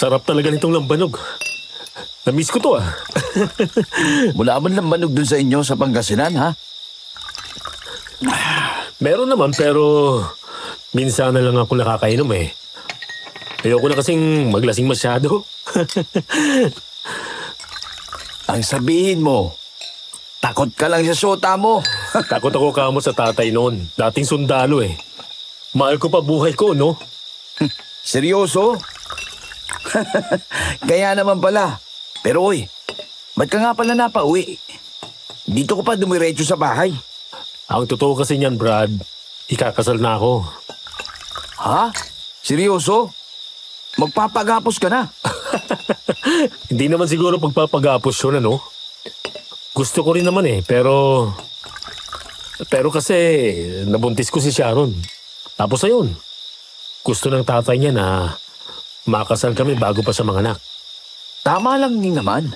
Sarap talaga nitong lambanog. Namiss ko to ah. Wala man lambanog dun sa inyo sa Pangasinan, ha? Meron naman pero minsan na lang ako nakakainom eh. Ayoko na kasing maglasing masyado. Ang sabihin mo, takot ka lang sa sota mo. Takot ako kamo sa tatay noon. Dating sundalo eh. Mahal ko pa buhay ko, no? Seryoso? Kaya naman pala. Pero oy, ba't ka nga pala napauwi? Dito ko pa dumiretso sa bahay. Ang totoo kasi niyan, Brad, ikakasal na ako. Ha? Seryoso? Magpapagapos ka na? Hindi naman siguro pagpapagapos yun, ano? Gusto ko rin naman eh, pero kasi nabuntis ko si Sharon. Tapos ayun, gusto ng tatay niya na makasal kami bago pa siya manganak. Tama lang din naman.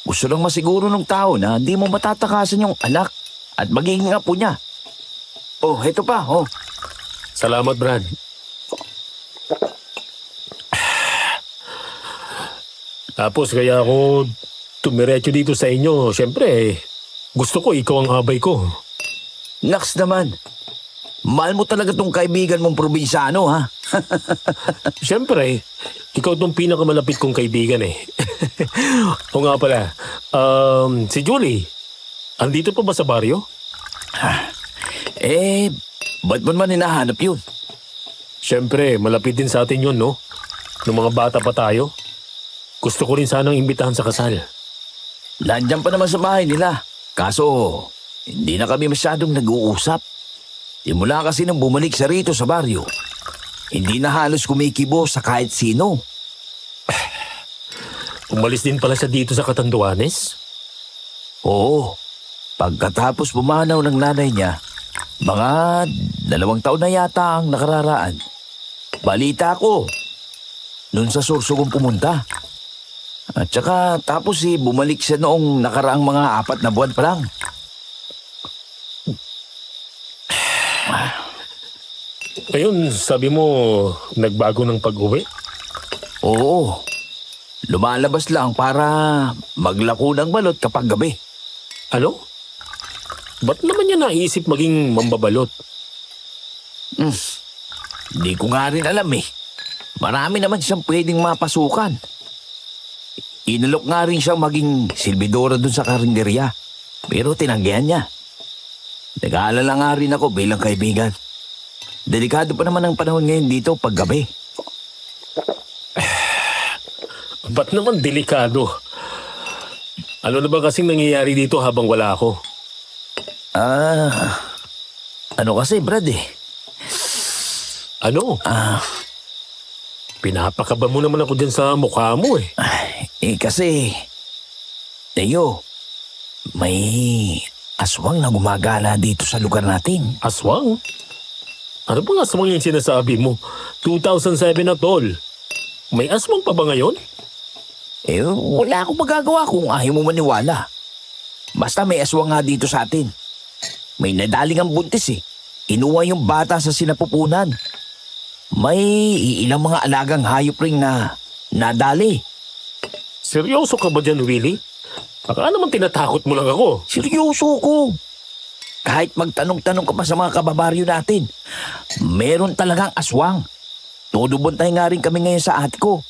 Gusto lang masiguro ng tao na hindi mo matatakasan yung anak at magiging apo niya. Oh, heto pa, oh. Salamat, Brad. Tapos kaya ako tumiretso dito sa inyo. Siyempre, gusto ko ikaw ang abay ko. Naks naman. Mahal mo talaga tong kaibigan mong probinsyano, ha? Siyempre, ikaw tong pinakamalapit kong kaibigan eh. O nga pala, si Julie, andito pa ba sa baryo? Ba't mo naman hinahanap yun? Siyempre, malapit din sa atin yun, no? Nung mga bata pa tayo. Gusto ko rin sanang imbitahan sa kasal. Nandiyan pa naman sa bahay nila. Kaso, hindi na kami masyadong nag-uusap. Simula kasi nang bumalik siya rito sa baryo, hindi na halos kumikibo sa kahit sino. Umalis din pala siya dito sa Catanduanes? Oo. Pagkatapos pumanaw ng nanay niya, mga 2 taon na yata ang nakararaan. Balita ko, noon sa Sorsogon pumunta. At saka tapos bumalik siya noong nakaraang mga 4 na buwan pa lang. Ayun, sabi mo, nagbago ng pag-uwi? Oo. Lumalabas lang para maglako ng balot kapag gabi. Ano? Ba't naman niya naisip maging mambabalot? Hindi ko nga rin alam eh. Marami naman siyang pwedeng mapasukan. Inalok nga rin siyang maging silbidora dun sa karinderya. Pero tinanggihan niya. Nag-aalala nga rin ako bilang kaibigan. Delikado pa naman ang panahon ngayon dito pag gabi. Ba't naman delikado? Ano na ba kasing nangyayari dito habang wala ako? Ano kasi, Brad eh? Ano? Pinapakaba mo naman ako dyan sa mukha mo eh. Kasi, Teo, may aswang na gumagala dito sa lugar natin. Aswang? Ano bang aswang yung sinasabi mo? 2007 na tol. May aswang pa ba ngayon? Wala akong magagawa kung ayaw mo maniwala. Basta may aswang nga dito sa atin. May nadaling ang buntis eh. Inuwa yung bata sa sinapupunan. May ilang mga alagang hayop ring na nadali. Seryoso ka ba dyan, Willie? Baka naman tinatakot mo lang ako. Seryoso ko. Kahit magtanong-tanong ka pa sa mga kababaryo natin, meron talagang aswang. Todo buntay nga rin kami ngayon sa ate ko.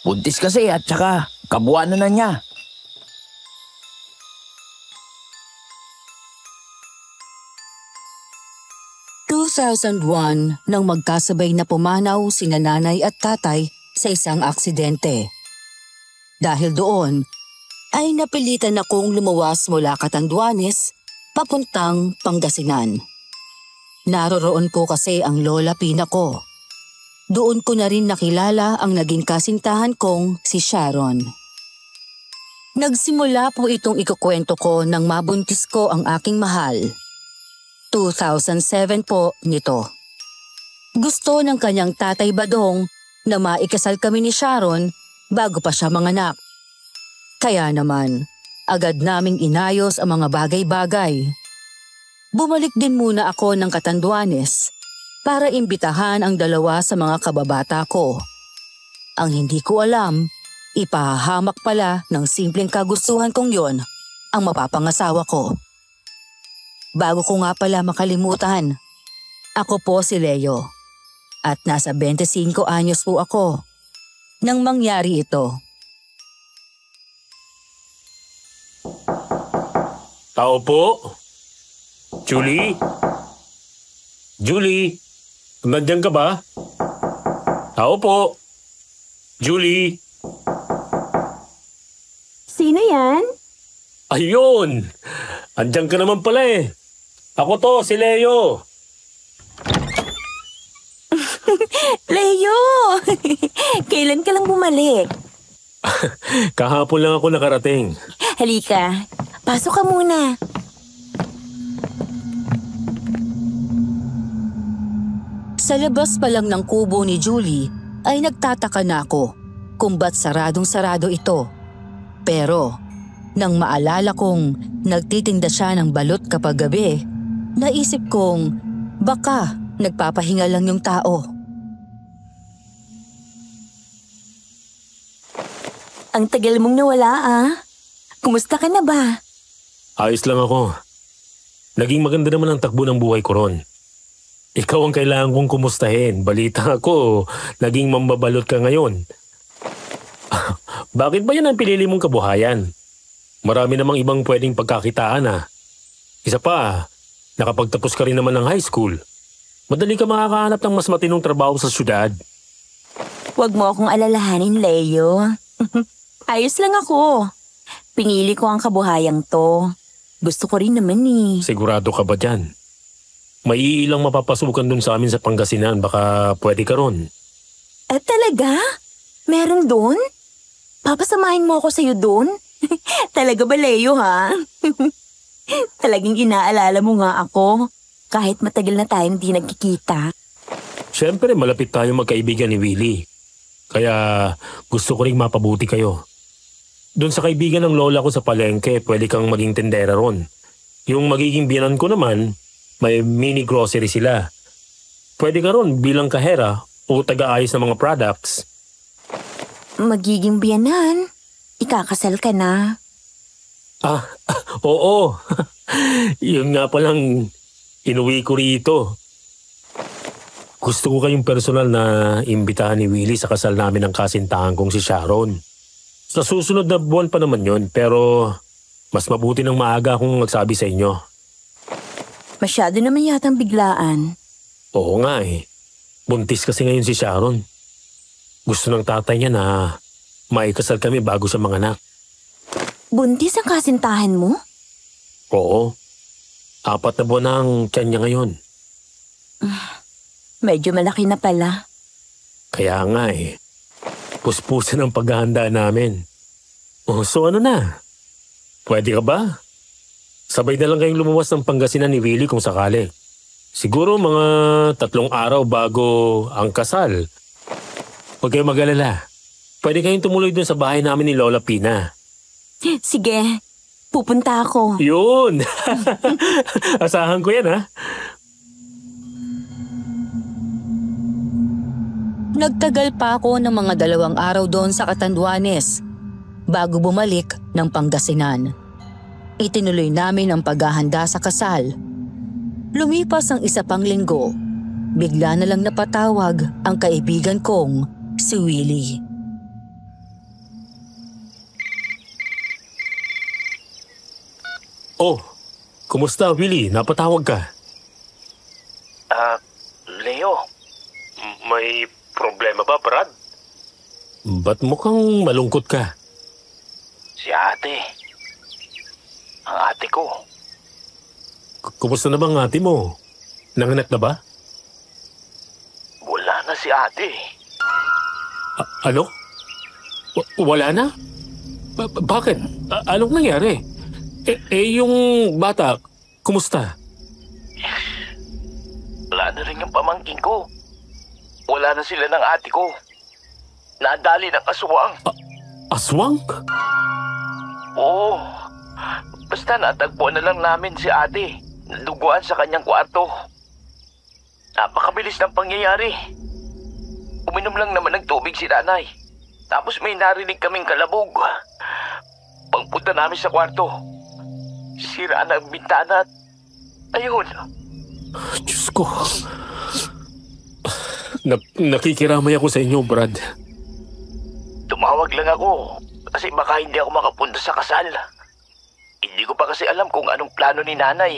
Buntis kasi at saka kabuanan na niya. Nang magkasabay na pumanaw sina nanay at tatay sa isang aksidente. Dahil doon, ay napilitan akong lumuwas mula Catanduanes papuntang Pangasinan. Naroroon po kasi ang Lola Pina ko. Doon ko na rin nakilala ang naging kasintahan kong si Sharon. Nagsimula po itong ikukwento ko nang mabuntis ko ang aking mahal. 2007 po nito. Gusto ng kanyang tatay Badong na maikasal kami ni Sharon bago pa siya manganak. Kaya naman, agad naming inayos ang mga bagay-bagay. Bumalik din muna ako ng Catanduanes para imbitahan ang 2 sa mga kababata ko. Ang hindi ko alam, ipahahamak pala ng simpleng kagustuhan kong yon ang mapapangasawa ko. Bago ko nga pala makalimutan, ako po si Leo at nasa 25 anyos po ako nang mangyari ito. Tao po? Julie? Julie? Nandiyan ka ba? Tao po? Julie? Sino yan? Ayun! Andiyan ka naman pala eh. Ako to, si Leo. Leo! Kailan ka lang bumalik? Kahapon lang ako nakarating. Halika, pasok ka muna. Sa labas pa lang ng kubo ni Julie ay nagtataka na ako kung ba't saradong-sarado ito. Pero nang maalala kong nagtitinda siya ng balot kapag gabi, naisip kong baka nagpapahinga lang yung tao. Ang tagal mong nawala Kumusta ka na ba? Ayos lang ako. Naging maganda naman ang takbo ng buhay ko ron. Ikaw ang kailangan kong kumustahin. Balita ko, naging mambabalot ka ngayon. Bakit ba yan ang pinili mong kabuhayan? Marami namang ibang pwedeng pagkakitaan Isa pa, nakapagtapos ka rin naman ng high school. Madali ka makakahanap ng mas matinong trabaho sa syudad. Huwag mo akong alalahanin, Leo. Ayos lang ako. Pinili ko ang kabuhayang to. Gusto ko rin naman Sigurado ka ba dyan? May ilang mapapasukan dun sa amin sa Pangasinan. Baka pwede ka ron. Talaga? Meron doon? Papasamahin mo ako sa'yo doon? Talaga ba, Leo, Talagang inaalala mo nga ako. Kahit matagal na tayong di nagkikita. Siyempre, malapit tayo magkaibigan ni Willie. Kaya gusto ko ring mapabuti kayo. Doon sa kaibigan ng lola ko sa palengke, pwede kang maging tendera ron. Yung magiging biyanan ko naman, may mini grocery sila. Pwede ka ron bilang kahera o taga-ayos ng mga products. Magiging biyanan? Ikakasal ka na? Oo. Yun nga palang inuwi ko rito. Gusto ko kayong personal na imbitahan ni Willie sa kasal namin ng kasintahan kong si Sharon. Sa susunod na buwan pa naman yun, pero mas mabuti ng maaga akong magsabi sa inyo. Masyado naman yatang biglaan. Oo nga eh. Buntis kasi ngayon si Sharon. Gusto ng tatay niya na maikasal kami bago siya manganak. Buntis ang kasintahan mo? Oo. 4 na buwan ang tiyan niya ngayon. Medyo malaki na pala. Kaya nga eh. Puspusan ang paghahanda namin. So ano na? Pwede ka ba? Sabay na lang kayong lumuwas ng Pangasinan ni Willie kung sakali. Siguro mga 3 araw bago ang kasal. Huwag kayong mag-alala. Pwede kayong tumuloy dun sa bahay namin ni Lola Pina. Sige, pupunta ako. Yun! Asahan ko yan Nagtagal pa ako ng mga 2 araw doon sa Catanduanes bago bumalik ng Pangasinan. Itinuloy namin ang paghahanda sa kasal. Lumipas ang 1 pang linggo, bigla na lang napatawag ang kaibigan kong si Willie. Oh, kumusta Willie? Napatawag ka? Leo, May problema ba, Brad? Ba't mukhang malungkot ka? si ate. Ang ate ko. Kumusta na bang ate mo? Nanganak na ba? Wala na si ate. Ano? Wala na? Bakit? Anong nangyari? Yung bata, kumusta? Wala na rin yung pamangkin ko. Wala na sila ng ate ko. Nadali ng aswang. Aswang? Oo. Basta natagpuan na lang namin si ate. Naduguan sa kanyang kwarto. Napakabilis ng pangyayari. Uminom lang naman ng tubig si nanay. Tapos may narinig kaming kalabog. Pagpunta namin sa kwarto, sira na ang bintana at ayun. Diyos ko. Nakikiramay ako sa inyo, Brad. Tumawag lang ako kasi baka hindi ako makapunta sa kasal. Hindi ko pa kasi alam kung anong plano ni nanay.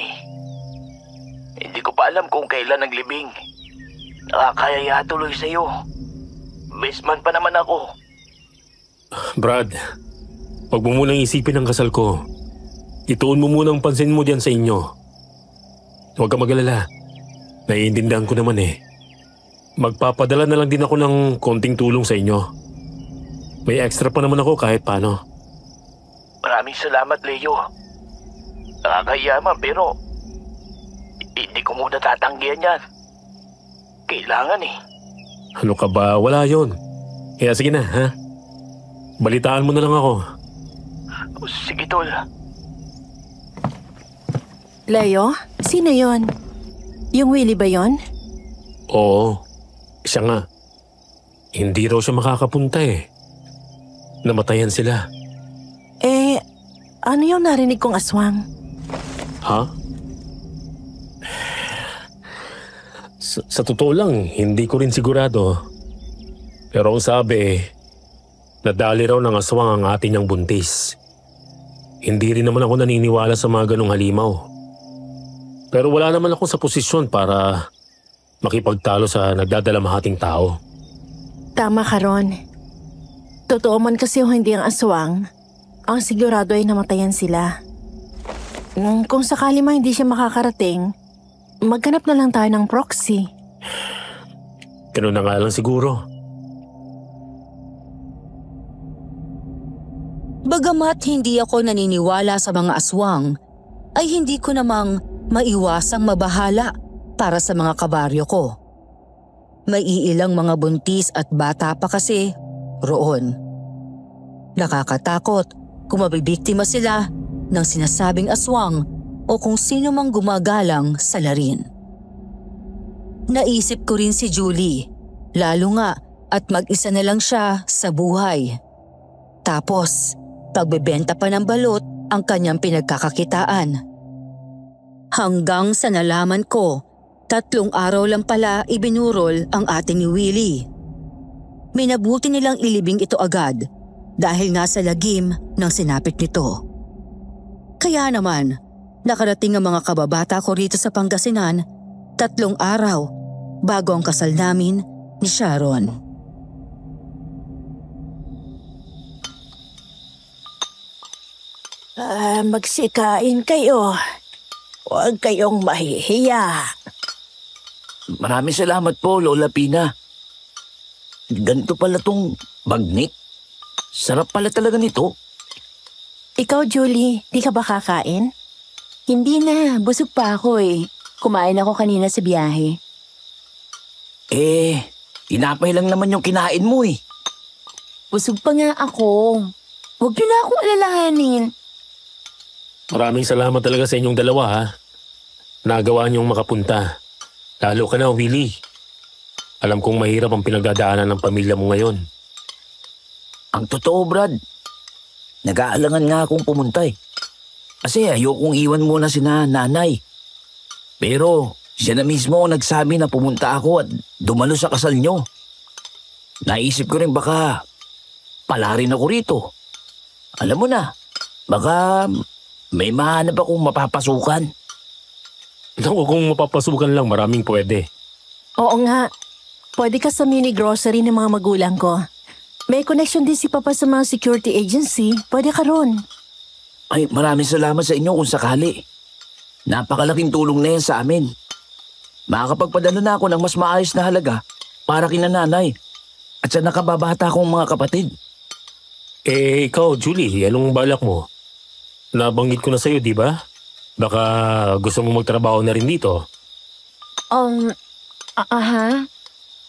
Hindi ko pa alam kung kailan ang libing. Nakakayaya tuloy sa'yo. Best man pa naman ako. Brad, wag mo munang isipin ang kasal ko. Ituon mo munang pansin mo diyan sa inyo. Huwag ka mag-alala. Naiintindihan ko naman eh. Magpapadala na lang din ako ng konting tulong sa inyo. May extra pa naman ako kahit paano. Maraming salamat, Leo. Nakakayaman pero hindi ko muna tatanggihan yan. Kailangan eh. Ano ka ba? Wala yon. Kaya sige na, ha? Balitaan mo na lang ako. Sige, tol. Leo, sino yon? Yung Willie ba yon? Oo, siya nga. Hindi raw siya makakapunta eh. Namatayan sila. Ano yung narinig kong aswang? Ha? Sa totoo lang, hindi ko rin sigurado. Pero ang sabi, nadali raw ng aswang ang atin niyang buntis. Hindi rin naman ako naniniwala sa mga ganong halimaw. Pero wala naman ako sa posisyon para makipagtalo sa nagdadalamahating tao. Tama ka, Ron. Totoo man kasi o hindi ang aswang, ang sigurado ay namatayan sila. Kung sakali man hindi siya makakarating, maghanap na lang tayo ng proxy. Ganun na nga lang siguro. Bagamat hindi ako naniniwala sa mga aswang, ay hindi ko namang maiwasang mabahala para sa mga kabaryo ko. May iilang mga buntis at bata pa kasi roon. Nakakatakot kung mabibiktima sila ng sinasabing aswang o kung sino mang gumagalang sa larin. Naisip ko rin si Julie, lalo nga at mag-isa na lang siya sa buhay. Tapos, pagbebenta pa ng balot ang kanyang pinagkakakitaan. Hanggang sa nalaman ko, 3 araw lang pala ibinurol ang ating ni Willie. Minabuti nilang ilibing ito agad dahil nga sa lagim ng sinapit nito. Kaya naman, nakarating ang mga kababata ko rito sa Pangasinan 3 araw bago ang kasal namin ni Sharon. Magsikain kayo. Huwag kayong mahihiya. Maraming salamat po, Lola Pina. Ganito pala tong bagnik. Sarap pala talaga nito. Ikaw, Julie, di ka ba kakain? Hindi na, busog pa ako eh. Kumain ako kanina sa biyahe. Tinapay lang naman yung kinain mo eh. Busog pa nga ako. Huwag niyo na akong alalahanin. Maraming salamat talaga sa inyong dalawa ha. Nagawa niyong makapunta. Lalo ka na, Willie. Alam kong mahirap ang pinagdadaanan ng pamilya mo ngayon. Ang totoo, Brad. Nag-aalangan nga akong pumunta eh. Kasi ayokong iwan muna sina nanay. Pero siya na mismo ang nagsabi na pumunta ako at dumalo sa kasal nyo. Naisip ko rin baka pala rin ako rito. Alam mo na, baka may mahanap akong mapapasukan. Naku, kung mapapasukan lang, maraming pwede. Oo nga. Pwede ka sa mini grocery ng mga magulang ko. May connection din si Papa sa mga security agency. Pwede ka ron. Ay, maraming salamat sa inyo kung sakali. Napakalaking tulong na yan sa amin. Makakapagpadala na ako ng mas maayos na halaga para kina nanay at sa nakababata kong mga kapatid. Ikaw, Julie, anong balak mo? Nabanggit ko na sa'yo, di ba? Baka gusto mo magtrabaho na rin dito.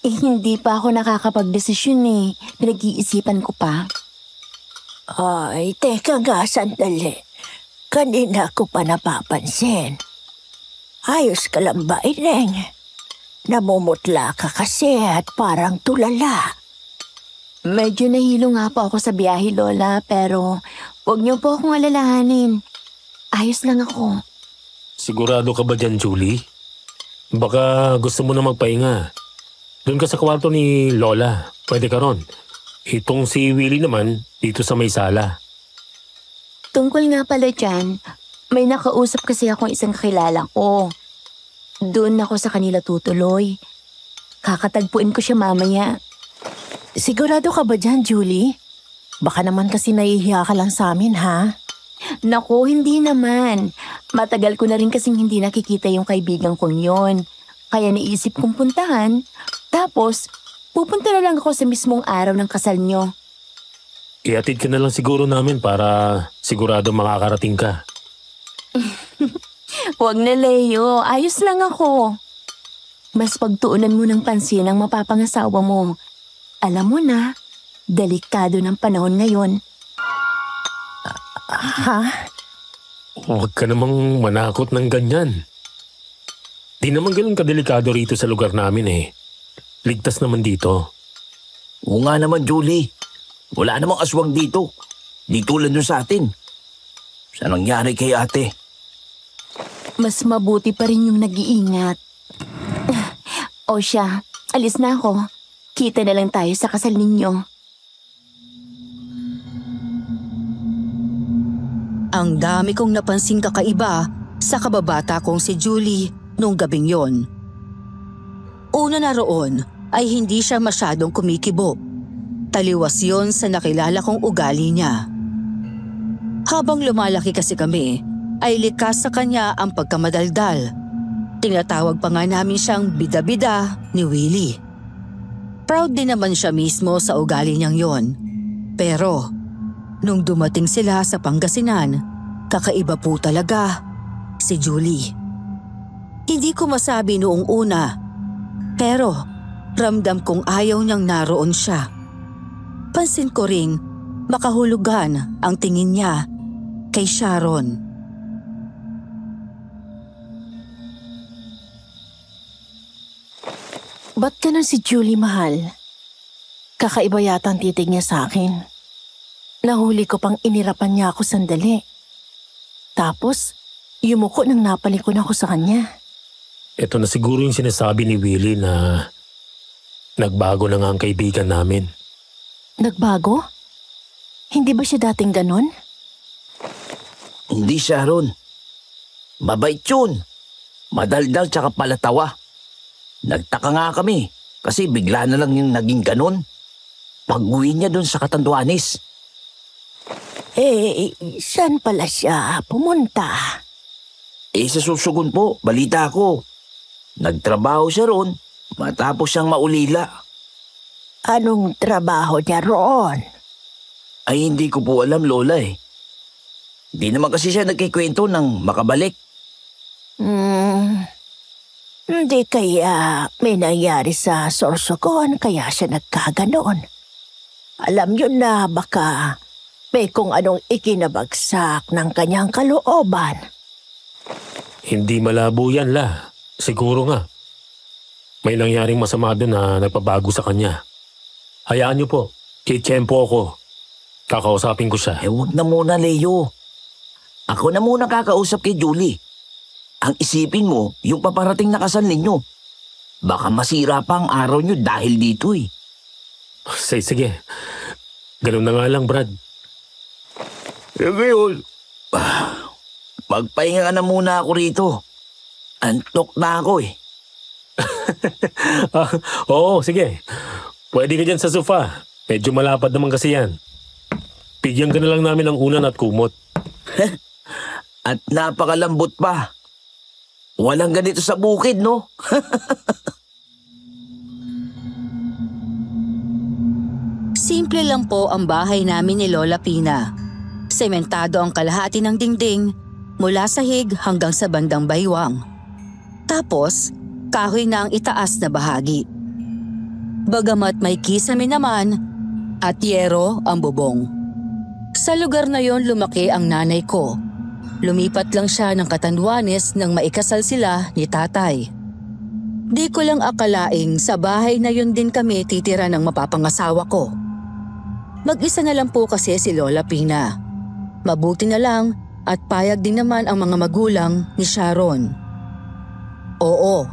Hindi pa ako nakakapag-desisyon eh. Pinag-iisipan ko pa. Ay, teka nga sandali. Kanina ko pa napapansin. Ayos ka lang ba, Ineng? Namumutla ka kasi at parang tulala. Medyo nahilo nga po ako sa biyahe, Lola, pero huwag niyo po akong alalahanin. Ayos lang ako. Sigurado ka ba dyan, Julie? Baka gusto mo na magpahinga. Doon ka sa kwarto ni Lola. Pwede ka ron. Itong si Willie naman, dito sa may sala. Tungkol nga pala dyan, may nakausap kasi akong isang kakilala ko. Doon ako sa kanila tutuloy. Kakatagpuin ko siya mamaya. Sigurado ka ba dyan, Julie? Baka naman kasi nahihiya ka lang sa amin, ha? Naku, hindi naman. Matagal ko na rin kasing hindi nakikita yung kaibigan kong yon. Kaya naisip kong puntahan. Tapos, pupunta na lang ako sa mismong araw ng kasal nyo. Ihatid ka na lang siguro namin para sigurado makakarating ka. Huwag na, Leo. Ayos lang ako. Mas pagtuunan mo ng pansin ang mapapangasawa mo. Alam mo na, delikado ng panahon ngayon. Ha? Huwag ka namang manakot ng ganyan. Di naman ganun kadelikado rito sa lugar namin eh. Ligtas naman dito. Oo nga naman, Julie. Wala namang aswang dito. Di tulad nun sa atin. Sa nangyari kay ate? Mas mabuti pa rin yung nag-iingat. O siya, alis na ako. Kita na lang tayo sa kasal ninyo. Ang dami kong napansing kakaiba sa kababata kong si Julie nung gabing yon. Una na roon ay hindi siya masyadong kumikibo. Taliwas yon sa nakilala kong ugali niya. Habang lumalaki kasi kami, ay likas sa kanya ang pagkamadaldal. Tinatawag pa nga namin siyang bida-bida ni Willie. Proud din naman siya mismo sa ugali niyang yon. Pero nung dumating sila sa Pangasinan, kakaiba po talaga si Julie. Hindi ko masabi noong una, pero ramdam kong ayaw niyang naroon siya. Pansin ko ring makahulugan ang tingin niya kay Sharon. Ba't ganun si Julie, mahal? Kakaiba yata ang titig niya sa akin. Nahuli ko pang inirapan niya ako sandali. Tapos, yumuko nang napalikon ako sa kanya. Ito na siguro yung sinasabi ni Willie na nagbago na nga ang kaibigan namin. Nagbago? Hindi ba siya dating ganon? Hindi, Sharon. Mabait yun. Madaldal tsaka palatawa. Nagtaka nga kami kasi bigla na lang yung naging ganon. Pag-uwi niya doon sa Catanduanes. Saan pala siya pumunta? Sa Susugun po, balita ko. Nagtrabaho siya roon matapos siyang maulila. Anong trabaho niya roon? Ay hindi ko po alam, Lola eh. Di naman kasi siya nagkikwento ng makabalik. Hindi kaya may nangyari sa Sorsogon kaya siya nagkaganoon. Alam yun na baka may kung anong ikinabagsak ng kanyang kalooban. Hindi malabo yan, La. Siguro nga. May nangyaring masama doon na nagpabago sa kanya. Hayaan niyo po. Kitsempo ako. Kakausapin ko siya. Huwag na muna, Leo. Ako na muna kakausap kay Julie. Ang isipin mo, yung paparating na kasal ninyo. Baka masira pa ang araw nyo dahil dito eh. Sige. Ganun na nga lang, Brad. Ngayon, magpahinga na muna ako rito. Antok na ako eh. Oo, sige. Pwede ka dyan sa sofa. Medyo malapad naman kasi yan. Bigyan ka na lang namin ng unan at kumot. At napakalambot pa. Walang ganito sa bukid, no? Simple lang po ang bahay namin ni Lola Pina. Sementado ang kalahati ng dingding mula sa hig hanggang sa bandang baywang. Tapos, kahoy na ang itaas na bahagi. Bagamat may kisame naman at yero ang bubong. Sa lugar na yon lumaki ang nanay ko. Lumipat lang siya ng Catanduanes nang maikasal sila ni tatay. Di ko lang akalaing sa bahay na yun din kami titira ng mapapangasawa ko. Mag-isa na lang po kasi si Lola Pina. Mabuti na lang at payag din naman ang mga magulang ni Sharon. Oo,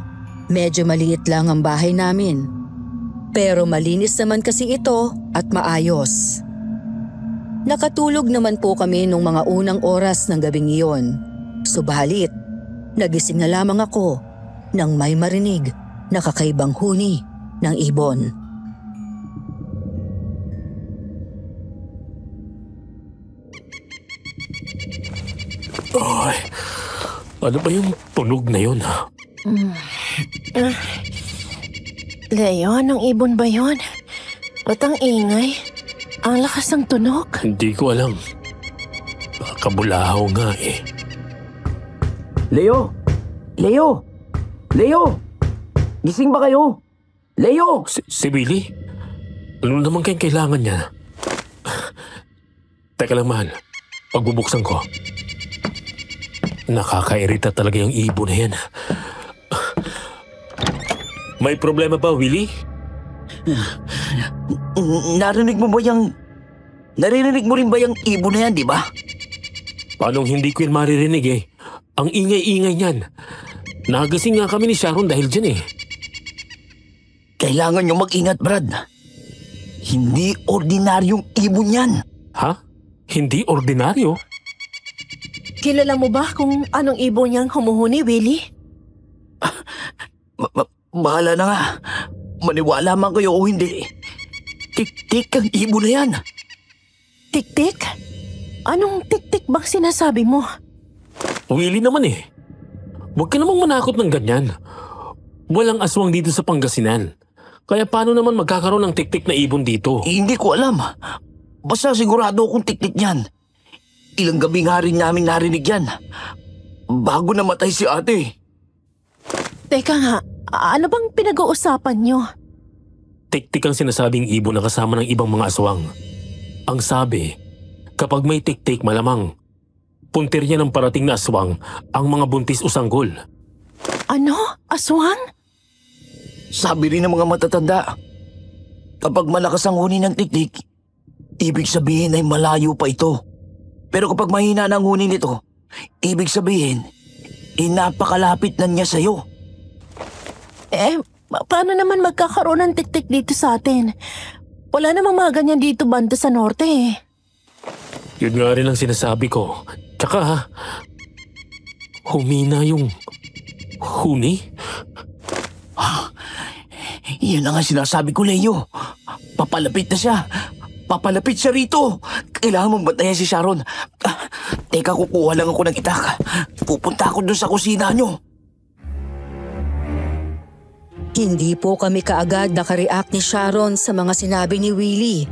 medyo maliit lang ang bahay namin. Pero malinis naman kasi ito at maayos. Nakatulog naman po kami nung mga unang oras ng gabing iyon. Subalit, nagising na lamang ako nang may marinig na kakaibang huni ng ibon. Ay, ano ba yung tunog na yun? Leo, anong ibon ba yon? Ba't ang ingay? Ang lakas ng tunog. Hindi ko alam. Baka bulahaw nga eh. Leo! Leo! Leo! Gising ba kayo? Leo! Si Willie? Ano naman kayong kailangan niya? Teka lang, mahal. Pagbubuksan ko. Nakakairita talaga yung ibon na yan. May problema ba, Willie? Narinig mo rin ba yung ibon na yan, di ba? Paano hindi ko yan maririnig eh? Ang ingay-ingay niyan. Nagising nga kami ni Sharon dahil dyan eh. Kailangan nyo mag-ingat, Brad. Hindi ordinaryong ibon yan. Ha? Hindi ordinaryo? Kilala mo ba kung anong ibon niyang humuhuni, Willie? Bahala na nga. Maniwala man kayo o hindi. Tik-tik ang ibon na yan. Tik-tik? Anong tik-tik bang sinasabi mo? Willie naman eh. Huwag ka namang manakot ng ganyan. Walang aswang dito sa Pangasinan. Kaya paano naman magkakaroon ng tik-tik na ibon dito? Hindi ko alam. Basta sigurado akong tik-tik yan. Ilang gabi nga rin namin narinig yan. Bago namatay si ate. Teka nga, ano bang pinag-uusapan niyo? Tik-tik ang sinasabing ibon na kasama ng ibang mga aswang. Ang sabi, kapag may tik-tik malamang, puntirya ng parating na aswang ang mga buntis o sanggol. Ano? Aswang? Sabi rin ng mga matatanda, kapag malakas ang huni ng tik-tik, ibig sabihin ay malayo pa ito. Pero kapag mahina na ang huni nito, ibig sabihin, napakalapit na niya sa'yo. Paano naman magkakaroon ng tik-tik dito sa atin? Wala namang mga ganyan dito banda sa norte eh. Yun nga rin ang sinasabi ko. Tsaka, humina yung huni. Yan ang sinasabi ko, Leo. Papalapit na siya. Papalapit siya rito. Kailangan mong bantayan si Sharon. Teka, kukuha lang ako ng itak. Pupunta ako doon sa kusina nyo. Hindi po kami kaagad nakareact ni Sharon sa mga sinabi ni Willie.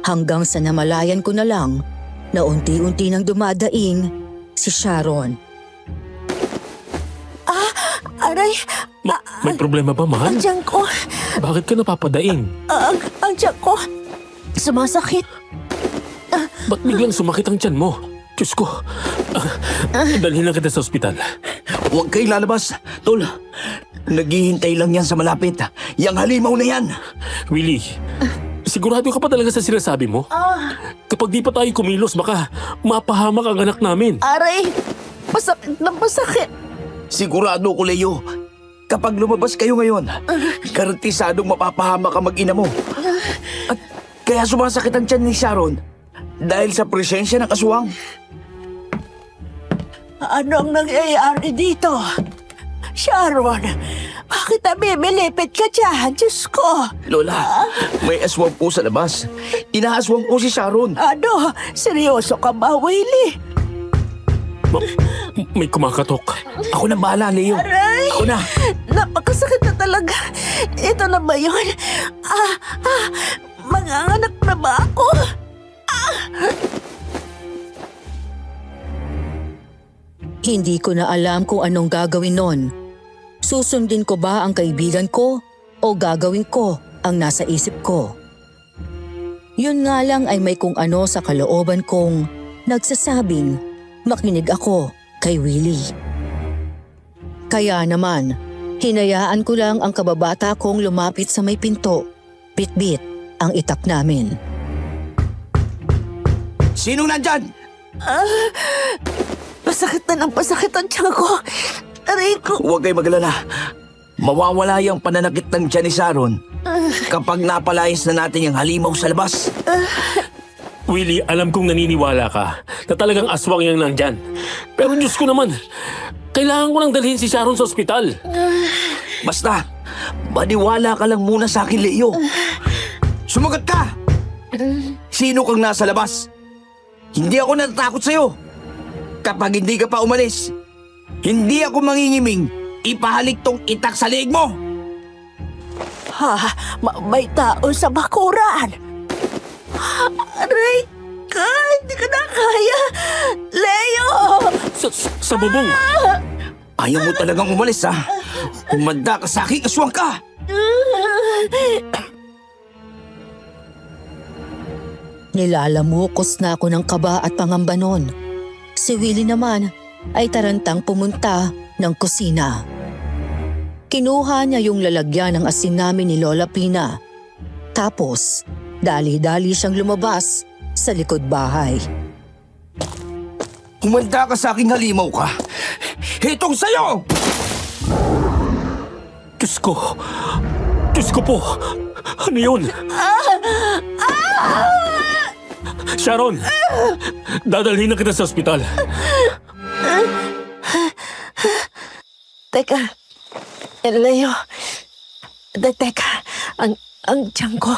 Hanggang sa namalayan ko na lang na unti-unti nang dumadaing si Sharon. Aray! May problema ba, mahal? Ang tiyan ko! Bakit ka napapadaing? Ang tiyan ko! Sumasakit! Ba't biglang sumakit ang tiyan mo? Diyos ko. Dalhin lang kita sa ospital. Huwag kayo lalabas. Tol, naghihintay lang yan sa malapit. Yang halimaw na yan. Willie, sigurado ka pa talaga sa sinasabi mo? Kapag di pa tayo kumilos, baka mapahamak ang anak namin. Aray! Masakit na masakit! Sigurado ko, Leo. Kapag lumabas kayo ngayon, garantisadong mapapahamak ang mag-ina mo. At kaya sumasakit ang tiyan ni Sharon dahil sa presensya ng aswang. Anong nangyayari dito? Sharon, bakit nabibilipit ka dyan? Diyos ko! Lola, may aswang po sa labas. Inaaswang po si Sharon. Ano? Seryoso ka ba, Willie? May kumakatok. Ako na bahala, Leo. Aray! Ako na. Napakasakit na talaga. Ito na ba yun? Mga anak na ba ako? Hindi ko na alam kung anong gagawin nun. Susundin ko ba ang kaibigan ko o gagawin ko ang nasa isip ko? Yun nga lang ay may kung ano sa kalooban kong nagsasabing makinig ako kay Willie. Kaya naman, hinayaan ko lang ang kababata kong lumapit sa may pinto. Bit-bit ang itak namin. Sinong nandyan? Pasakit na ng pasakit ang tiyan ko. Aray ko. Huwag kayo magalala. Mawawala yung pananakit ng tiyan ni Sharon kapag napalayas na natin yung halimaw sa labas. Willie, alam kong naniniwala ka na talagang aswang yung nandyan. Pero Diyos ko naman, kailangan ko nang dalhin si Sharon sa ospital. Basta, maniwala ka lang muna sa akin, Leo. Sumagot ka! Sino kang nasa labas? Hindi ako natatakot sa'yo. Kapag hindi ka pa umalis, hindi ako mangingiming ipahalik tong itak sa leeg mo. Ha, may tao sa bakuran. Aray ka, hindi ka na kaya. Leo! Sa bubong. Ayaw mo talagang umalis, ha? Humanda ka sa akin, aswang ka! Nilalamukos na ako ng kaba at pangamba nun. Si Willie naman ay tarantang pumunta ng kusina. Kinuha niya yung lalagyan ng asin namin ni Lola Pina. Tapos, dali-dali siyang lumabas sa likod bahay. Humanda ka sa aking halimaw ka. Itong sa'yo! Diyos ko. Diyos ko po. Ano yun? Sharon! Dadalhin na kita sa ospital. Teka, Leo. Teka, ang tiyan ko,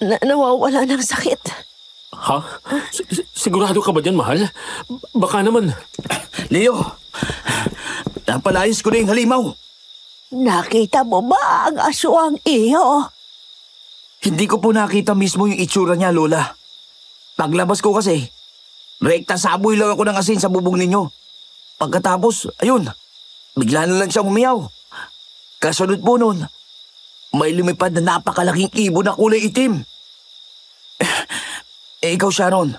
nawawala ng sakit. Ha? Sigurado ka ba dyan, mahal? Baka naman. Leo, napalayas ko na yung halimaw. Nakita mo ba ang aswang iyo? Hindi ko po nakita mismo yung itsura niya, Lola. Paglabas ko kasi, rekta saboy lang ako ng asin sa bubong ninyo. Pagkatapos, ayun, bigla na lang siya umiyaw. Kasunod po nun, may lumipad na napakalaking ibon na kulay itim. Ikaw, Sharon,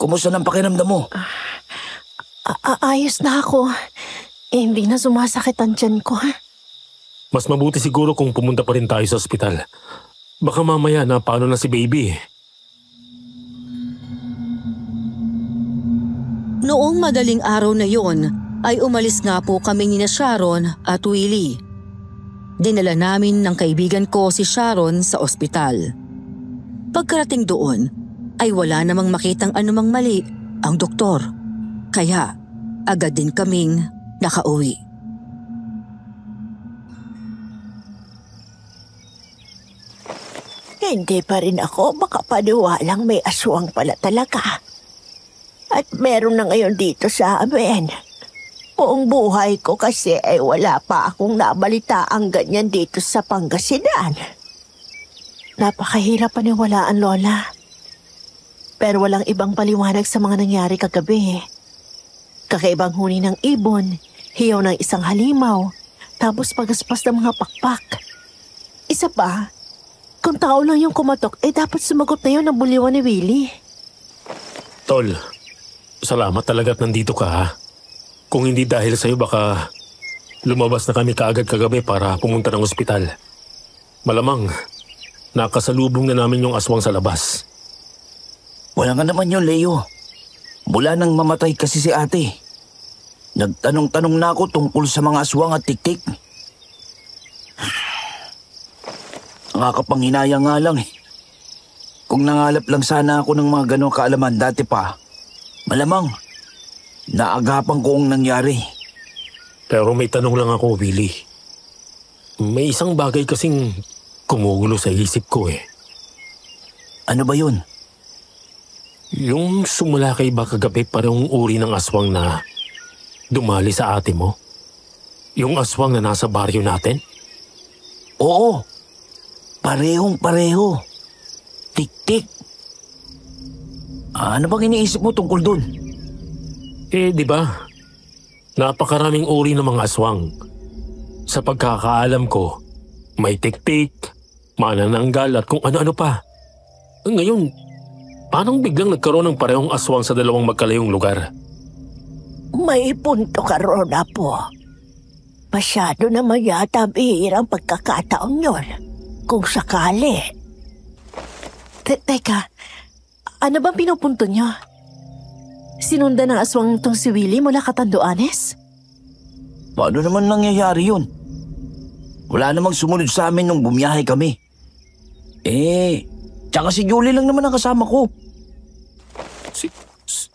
kumusta ng pakiramdam mo? Ayos na ako. Hindi na sumasakit ang tiyan ko. Mas mabuti siguro kung pumunta pa rin tayo sa ospital. Baka mamaya na paano na si baby. Noong madaling araw na yon, ay umalis nga po kami ni Sharon at Willie. Dinala namin ng kaibigan ko si Sharon sa ospital. Pagkarating doon, ay wala namang makitang anumang mali ang doktor. Kaya agad din kaming nakauwi. Hindi pa rin ako makapaniwalang may aswang pala talaga. At meron na ngayon dito sa amin. Buong buhay ko kasi ay wala pa akong nabalitaang ganyan dito sa Pangasinan. Napakahirap paniwalaan, Lola. Pero walang ibang paliwanag sa mga nangyari kagabi. Kakaibang huni ng ibon, hiyaw ng isang halimaw, tapos pagaspas ng mga pakpak. Isa pa, kung tao lang yung kumatok, dapat sumagot na yun ang buliwan ni Willie. Tol, salamat talaga at nandito ka, ha? Kung hindi dahil sa'yo, baka lumabas na kami kaagad kagabi para pumunta ng ospital. Malamang, nakasalubong na namin yung aswang sa labas. Wala nga naman yun, Leo. Mula nang mamatay kasi si ate, nagtanong-tanong na ako tungkol sa mga aswang at tiktik. Nakakapanghinayang nga lang eh. Kung nangalap lang sana ako ng mga ganong kaalaman dati pa, malamang, naagapan ko ang nangyari. Pero may tanong lang ako, Willie. May isang bagay kasing kumugulo sa isip ko eh. Ano ba yun? Yung sumalakay ba kagabi parehong uri ng aswang na dumali sa ate mo? Yung aswang na nasa baryo natin? Oo. Parehong-pareho. Tik-tik. Ano bang iniisip mo tungkol dun? Di ba? Napakaraming uri ng mga aswang. Sa pagkakaalam ko, may tik-tik, manananggal at kung ano-ano pa. Ngayon, paano biglang nagkaroon ng parehong aswang sa dalawang magkalayong lugar? May punto ka, Rona po. Masyado naman yata bihirang pagkakataon yun. Kung sakali. Teka, Ano bang pinupunto niyo? Sinundan ng aswang itong si Willie mula Catanduanes? Paano naman nangyayari yun? Wala namang sumunod sa amin nung bumiyahe kami. Tsaka si Julie lang naman ang kasama ko.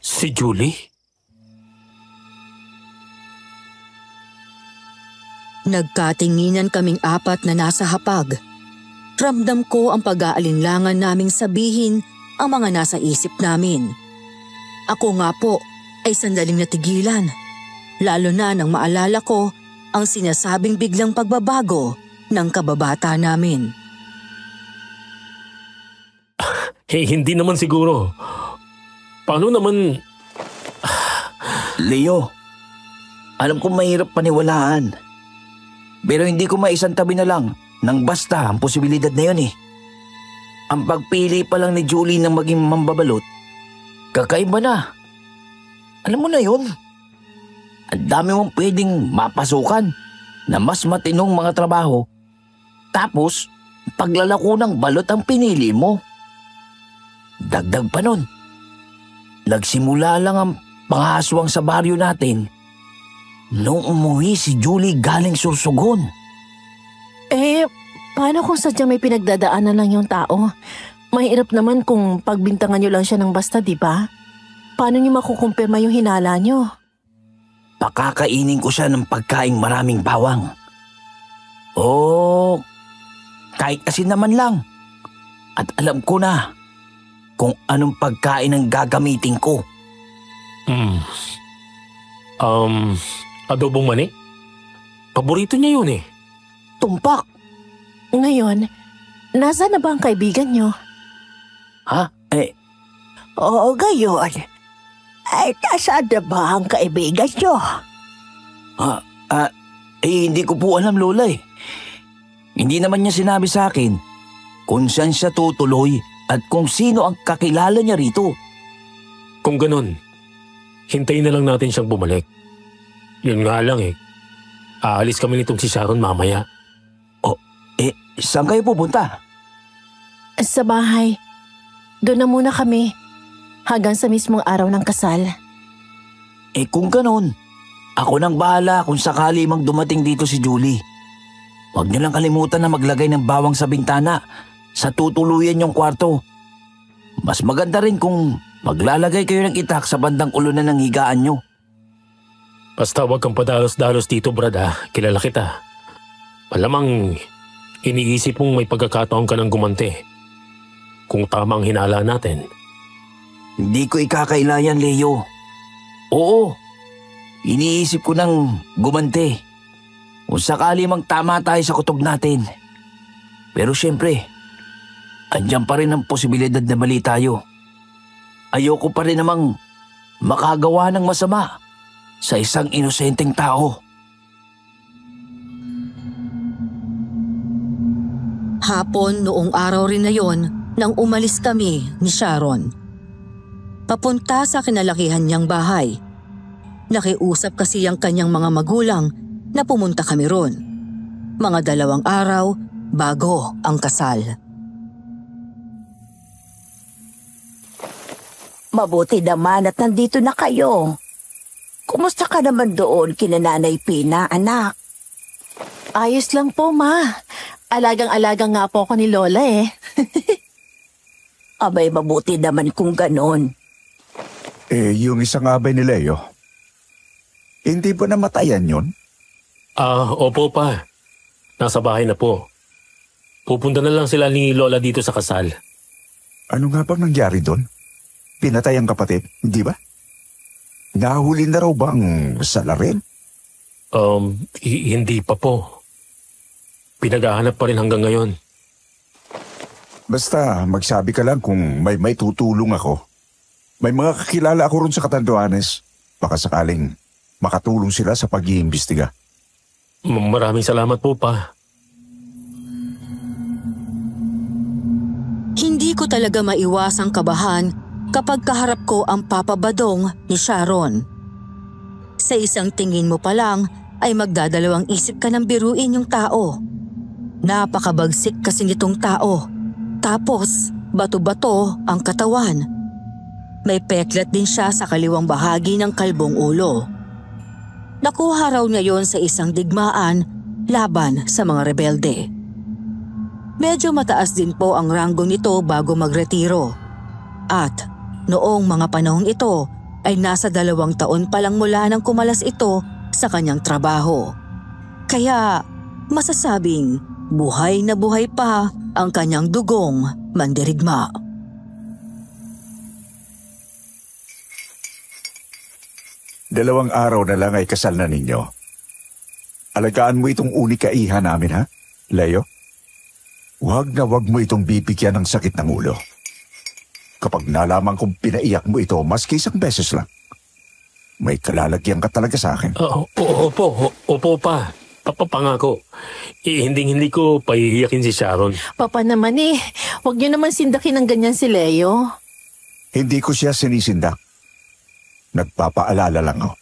Si Julie? Nagkatinginan kaming apat na nasa hapag. Ramdam ko ang pag-aalinlangan naming sabihin ang mga nasa isip namin. Ako nga po ay sandaling natigilan, lalo na nang maalala ko ang sinasabing biglang pagbabago ng kababata namin. Hindi naman siguro. Paano naman... Leo, alam kong mahirap paniwalaan. Pero hindi ko maisantabi na lang nang basta ang posibilidad na yun eh. Ang pagpili pa lang ni Julie ng maging mambabalot, kakaiba na. Alam mo na yun. Ang dami mong pwedeng mapasukan na mas matinong mga trabaho. Tapos, paglalako ng balot ang pinili mo. Dagdag pa nun. Nagsimula lang ang pangahaswang sa baryo natin nung umuwi si Julie galing Sursogon. Paano kung sadyang may pinagdadaanan lang yung tao? Mahirap naman kung pagbintangan nyo lang siya ng basta, di ba? Paano nyo makukumpirma yung hinala nyo? Pakakainin ko siya ng pagkaing maraming bawang. Kahit asin naman lang. At alam ko na kung anong pagkain ang gagamitin ko. Adobong mani? Paborito niya yun eh. Tumpak! Ngayon, nasa na ba ang kaibigan nyo? Ha? Oo, gayon. Ay, nasaan na ba ang kaibigan nyo? Hindi ko po alam, Lola eh. Hindi naman niya sinabi sa akin kung saan siya tutuloy at kung sino ang kakilala niya rito. Kung ganun, hintayin na lang natin siyang bumalik. Yun nga lang eh. Aalis kami nitong si Sharon mamaya. Saan kayo pupunta? Sa bahay. Doon na muna kami. Hanggang sa mismong araw ng kasal. Kung ganun, ako nang bahala kung sakali mang dumating dito si Julie. Huwag niyo lang kalimutan na maglagay ng bawang sa bintana sa tutuluyan yung kwarto. Mas maganda rin kung maglalagay kayo ng itak sa bandang ulo na ng higaan nyo. Basta huwag kang padalos-dalos dito, Brad ha. Kilala kita. Malamang iniisip mong may pagkakataon ka ng gumante. Kung tama ang hinala natin. Hindi ko ikakailayan, Leo. Oo, iniisip ko ng gumante. Kung sakali mang tama tayo sa kutob natin. Pero syempre, andyan pa rin ang posibilidad na mali tayo. Ayoko pa rin namang makagawa ng masama sa isang inosenteng tao. Hapon noong araw rin na yon nang umalis kami ni Sharon. Papunta sa kinalakihan niyang bahay. Nakiusap kasi ang kanyang mga magulang na pumunta kami ron. Mga 2 araw bago ang kasal. Mabuti naman at nandito na kayo. Kumusta ka naman doon kina Nanay Pina, anak? Ayos lang po, Ma. Alagang-alaga nga po ako ni Lola eh. Abay, mabuti naman kung ganon. Yung isang abay ni Leo, hindi ba namatayan yun? Opo pa. Nasa bahay na po. Pupunta na lang sila ni Lola dito sa kasal. Ano nga bang nangyari doon? Pinatay ang kapatid, hindi ba? Nahuli na raw bang salarin? Hindi pa po. Pinaghahanap pa rin hanggang ngayon. Basta magsabi ka lang kung may tutulong ako. May mga kakilala ako ron sa Catanduanes. Baka sakaling makatulong sila sa pag-iimbestiga. Maraming salamat po pa. Hindi ko talaga maiwasang kabahan kapag kaharap ko ang papabadong ni Sharon. Sa isang tingin mo pa lang ay magdadalawang isip ka ng biruin yung tao. Napakabagsik kasi nitong tao. Tapos bato-bato ang katawan. May peklat din siya sa kaliwang bahagi ng kalbong ulo. Nakuha raw niya yon sa isang digmaan laban sa mga rebelde. Medyo mataas din po ang ranggo nito bago magretiro. At noong mga panahong ito ay nasa 2 taon pa lang mula nang kumalas ito sa kanyang trabaho. Kaya masasabing buhay na buhay pa ang kanyang dugong mandirigma. 2 araw na lang ay kasal na ninyo. Alagaan mo itong unika-iha namin, ha, Leo? Huwag na huwag mo itong bibigyan ng sakit ng ulo. Kapag nalaman kong pinaiyak mo ito maski isang beses lang, may kalalagyan ka talaga sa akin. Opo pa. Pangako. Hindi ko pahihiyakin si Sharon. Papa naman huwag niyo naman sindakin ng ganyan si Leo. Hindi ko siya sinisindak. Nagpapaalala lang ako.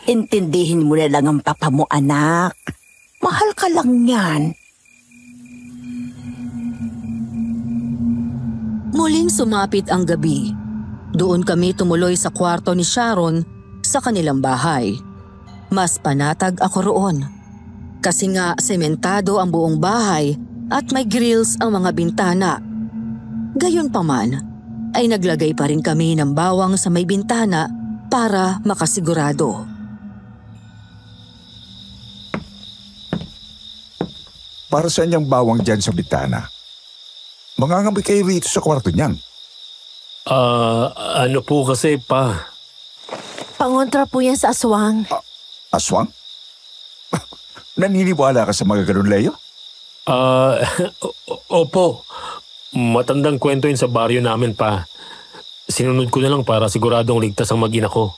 Intindihin mo na lang ang papa mo, anak. Mahal ka lang yan. Muling sumapit ang gabi. Doon kami tumuloy sa kwarto ni Sharon sa kanilang bahay. Mas panatag ako roon. Kasi nga sementado ang buong bahay at may grills ang mga bintana. Gayunpaman, ay naglagay pa rin kami ng bawang sa may bintana para makasigurado. Para saan niyang bawang dyan sa bintana? Mangangamoy kayo rito sa kwarto niyan. Ano po kasi pa? Pangontra po yan sa aswang. Aswang? Naniniwala ka sa mga ganun, Leo? Opo. Matandang kwento yun sa baryo namin pa. Sinunod ko na lang para siguradong ligtas ang mag-ina ko.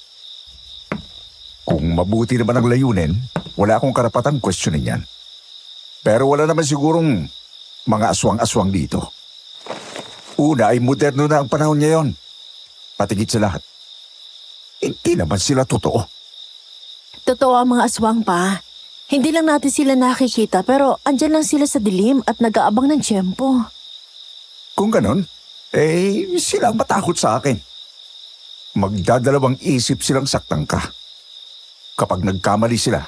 Kung mabuti naman ang layunin, wala akong karapatang questionin yan. Pero wala naman sigurong mga aswang-aswang dito. Una ay moderno na ang panahon ngayon. Patigit sa lahat. Hindi naman sila totoo. Totoo ang mga aswang pa. Hindi lang natin sila nakikita pero andyan lang sila sa dilim at nag-aabang ng tiyempo. Kung ganon, sila ang matakot sa akin. Magdadalawang isip silang saktan ka. Kapag nagkamali sila,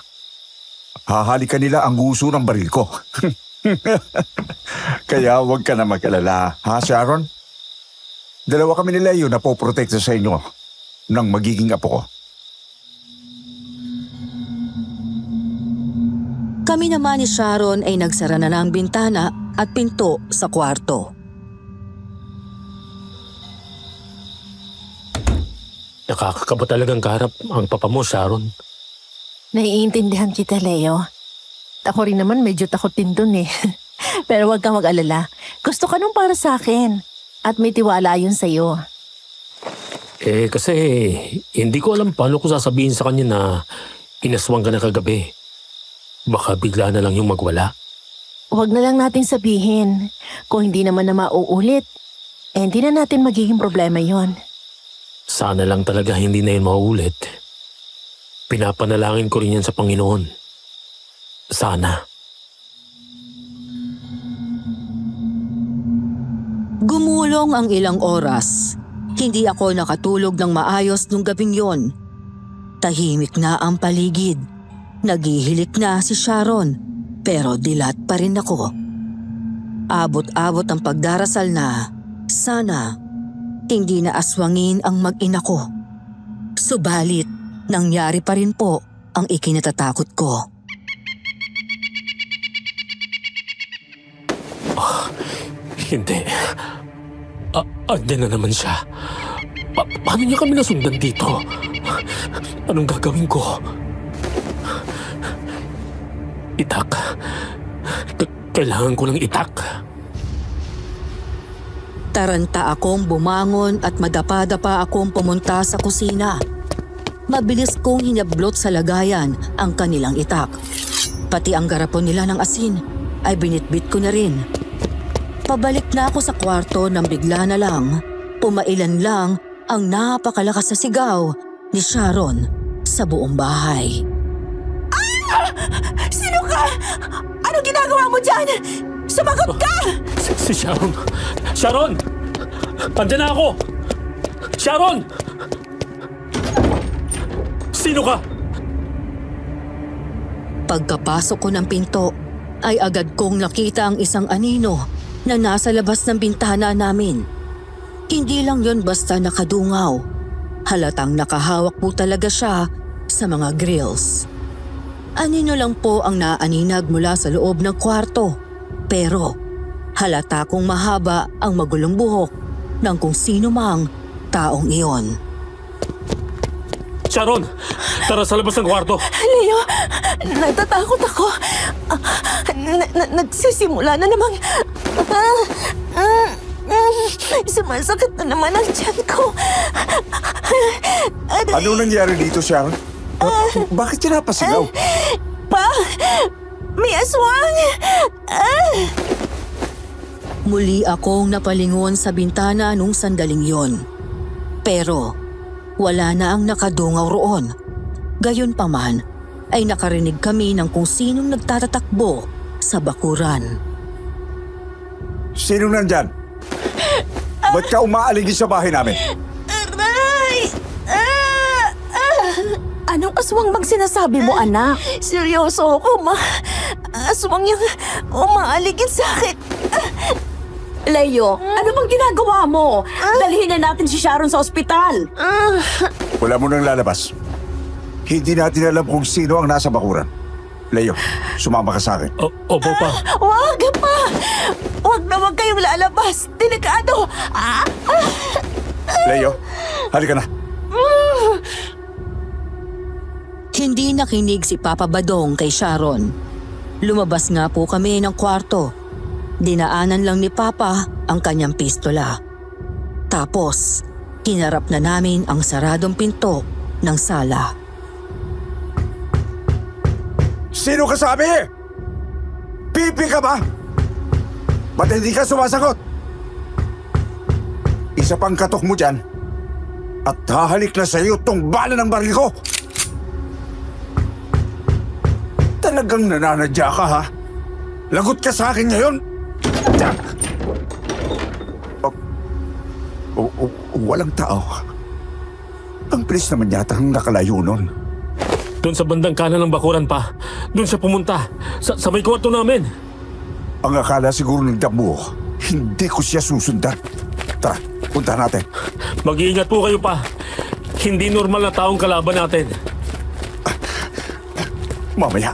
hahalikan nila ang guso ng baril ko. Kaya huwag ka na mag-alala, ha Sharon? 2 kami ni Leo na poprotekta sa inyo ng magiging apo ko. Kami naman ni Sharon ay nagsara na ng bintana at pinto sa kwarto. Nakakakaba talagang kaharap ang papa mo, Sharon. Naiintindihan kita, Leo. Ako rin naman medyo takot din dun Pero huwag kang mag-alala. Gusto ka nung para sa akin. At may tiwala yun sa'yo. Kasi hindi ko alam paano ko sasabihin sa kanya na inaswang ka na kagabi. Baka bigla na lang yung magwala. Huwag na lang natin sabihin. Kung hindi naman na mauulit, hindi na natin magiging problema yon. Sana lang talaga hindi na yun mauulit. Pinapanalangin ko rin yan sa Panginoon. Sana. Gumulong ang ilang oras. Hindi ako nakatulog ng maayos nung gabing yon. Tahimik na ang paligid. Naghihilik na si Sharon, pero dilat pa rin ako. Abot-abot ang pagdarasal na sana hindi na aswangin ang mag-ina ko. Subalit, nangyari pa rin po ang ikinatatakot ko. Hindi. Andyan na naman siya. Paano niya kami nasundan dito? Anong gagawin ko? Itak. Kailangan ko ng itak. Taranta akong bumangon at madapa-dapa akong pumunta sa kusina. Mabilis kong hinablot sa lagayan ang kanilang itak. Pati ang garapon nila ng asin ay binitbit ko na rin. Pabalik na ako sa kwarto nang bigla na lang, pumailan lang ang napakalakas na sigaw ni Sharon sa buong bahay. Sino ka? Ano ginagawa mo dyan? Sumagot ka! Si Sharon! Sharon! Andiyan na ako! Sharon! Sino ka? Pagkapasok ko ng pinto, ay agad kong nakita ang isang anino na nasa labas ng bintana namin. Hindi lang yon basta nakadungaw. Halatang nakahawak po talaga siya sa mga grills. Anino lang po ang naaninag mula sa loob ng kwarto. Pero halata kong mahaba ang magulong buhok ng kung sino mang taong iyon. Sharon! Tara sa labas ng kwarto! Leo, natatakot ako. Nagsisimula na namang... Sumasakit na naman ang tiyan ko. Ano nangyari dito, Sharon? Bakit siya napasigaw? Pa! May aswang! Muli akong napalingon sa bintana nung sandaling yon. Pero wala na ang nakadungaw roon. Gayunpaman ay nakarinig kami ng kung sinong nagtatatakbo sa bakuran. Sinong nandyan? Ba't ka umaaligi sa bahay namin? Aray! Anong aswang bang sinasabi mo, anak? Seryoso ako, ma. Aswang yung umaaligid sa akin. Leo, ano bang ginagawa mo? Dalhin na natin si Sharon sa ospital. Wala mo nang lalabas. Hindi natin alam kung sino ang nasa bakuran. Leo, sumama ka sa akin. Opo pa. Wag pa! Wag na wag kayong lalabas! Delikado! Leo, halika na. Hindi nakinig si Papa Badong kay Sharon. Lumabas nga po kami ng kwarto. Dinaanan lang ni Papa ang kanyang pistola. Tapos, hinarap na namin ang saradong pinto ng sala. Sino ka sabi? Pipi ka ba? Ba't hindi ka sumasagot? Isa pang katok mo dyan at hahalik na sa iyo tong bala ng baril ko. Talagang nananadya ka, ha? Lagot ka sa akin ngayon? Walang tao. Ang bilis naman yata ang nakalayo nun. Doon sa bandang kanan ng bakuran pa. Doon siya pumunta. Sa may kwarto namin. Ang akala siguro ng damo, hindi ko siya susundan. Tara, punta natin. Mag-iingat po kayo pa. Hindi normal na taong kalaban natin. Mamaya,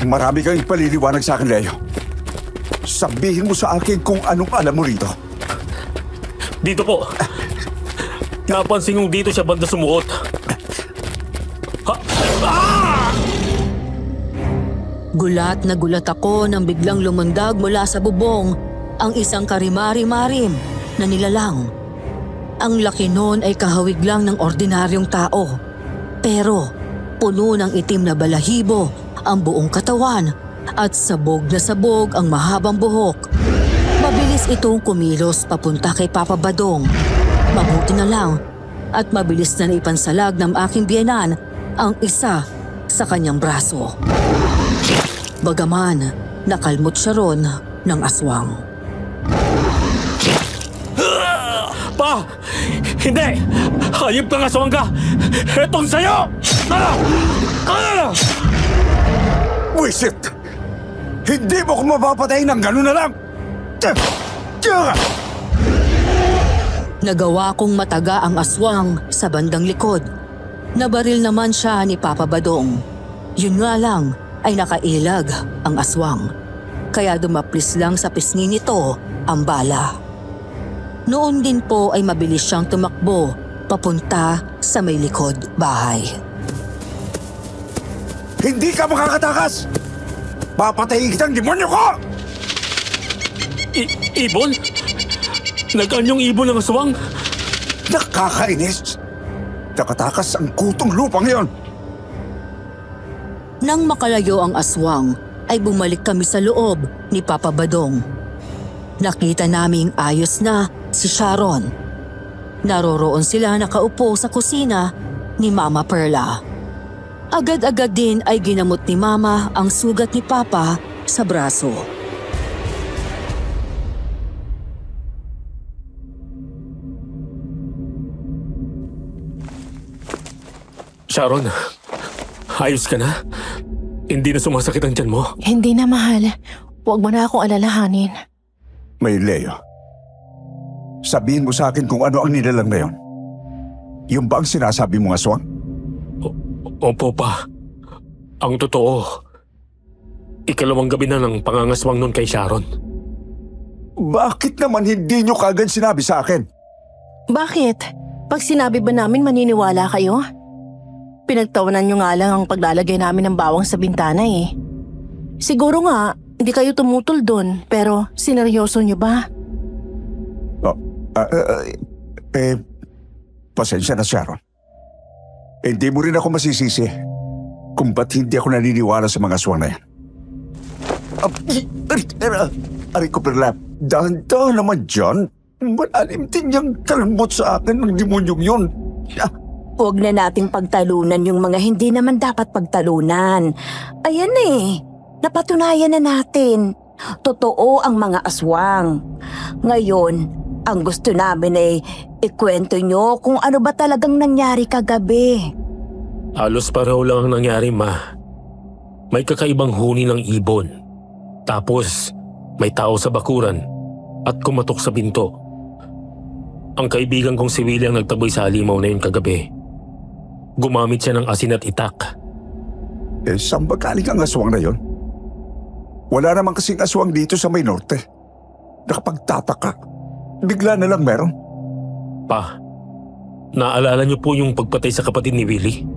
marami kang ipaliliwanag sa akin, Leo. Sabihin mo sa akin kung anong alam mo rito. Dito po. Napansin kong dito siya banda sumuot. Gulat na gulat ako nang biglang lumundag mula sa bubong ang isang karimari-marim na nilalang. Ang laki noon ay kahawig lang ng ordinaryong tao. Pero puno ng itim na balahibo ang buong katawan at sabog na sabog ang mahabang buhok. Mabilis itong kumilos papunta kay Papa Badong. Mabuti na lang at mabilis na naipansalag ng aking biyenan ang isa sa kanyang braso. Bagaman, nakalmot siya ron ng aswang. Pa! Hindi! Hayop kang aswang ka! Etong sa'yo! Wisit! Hindi mo ko mapapatay ng gano'n na lang! Nagawa kong mataga ang aswang sa bandang likod. Nabaril naman siya ni Papa Badong. Yun nga lang ay nakailag ang aswang. Kaya dumaplis lang sa pisngi nito ang bala. Noon din po ay mabilis siyang tumakbo papunta sa may likod bahay. Hindi ka makakatakas! Papatayin kitang demonyo ko! Ibon? Nag-anyong ibon ng aswang? Nakakainis! Nakatakas ang kutong lupa ngayon! Nang makalayo ang aswang, ay bumalik kami sa loob ni Papa Badong. Nakita naming ayos na si Sharon. Naroroon sila nakaupo sa kusina ni Mama Perla. Agad-agad din ay ginamot ni Mama ang sugat ni Papa sa braso. Sharon, ayos ka na? Hindi na sumasakit ang tiyan mo? Hindi na, mahal. Huwag mo na akong alalahanin. May Leo, sabihin mo sa akin kung ano ang nilalang na yon. Yung ba ang sinasabi mong aswang? Opo pa. Ang totoo, ikalawang gabi na ng pangangaswang nun kay Sharon. Bakit naman hindi nyo kagad sinabi sa akin? Bakit? Pag sinabi ba namin maniniwala kayo? Pinagtawanan nyo nga lang ang paglalagay namin ng bawang sa bintana eh. Siguro nga, hindi kayo tumutol doon, pero sineryoso nyo ba? Pasensya na, Sharon. Hindi mo rin ako masisisi kung ba't hindi ako naniniwala sa mga aswang na yan. Aray ko, Perlap. Dahan-dahan naman dyan. Malalim din niyang kalmot sa akin ng demonyong yun. Huwag na nating pagtalunan yung mga hindi naman dapat pagtalunan. Ayan eh, napatunayan na natin. Totoo ang mga aswang. Ngayon, ang gusto namin ay ikwento nyo kung ano ba talagang nangyari kagabi. Halos pareho lang ang nangyari, ma. May kakaibang huni ng ibon. Tapos, may tao sa bakuran at kumatok sa pinto. Ang kaibigan kong si Willie ang nagtaboy sa halimaw na yun kagabi. Gumamit siya ng asin at itak. Saan ba galing ang aswang na yun? Wala naman kasing aswang dito sa may norte. Nakapagtataka. Bigla na lang meron. Pa, naalala niyo po yung pagpatay sa kapatid ni Willie?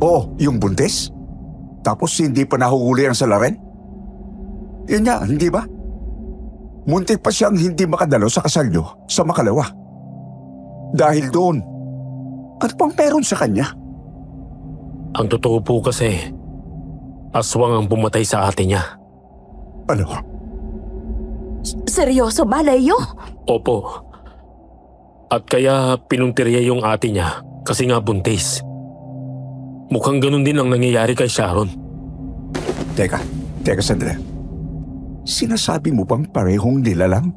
Oo, yung buntis. Tapos hindi pa nahuhuli ang salarin. Yan nga, hindi ba? Muntik pa siyang hindi makadalo sa kasal niyo sa Makalawa. Dahil doon, ano pang meron sa kanya? Ang totoo po kasi, aswang ang pumatay sa ate niya. Ano? Seryoso ba, Leo? Opo. At kaya pinuntirya yung ate niya kasi nga buntis. Mukhang ganun din ang nangyayari kay Sharon. Teka sandali. Sinasabi mo bang parehong nilalang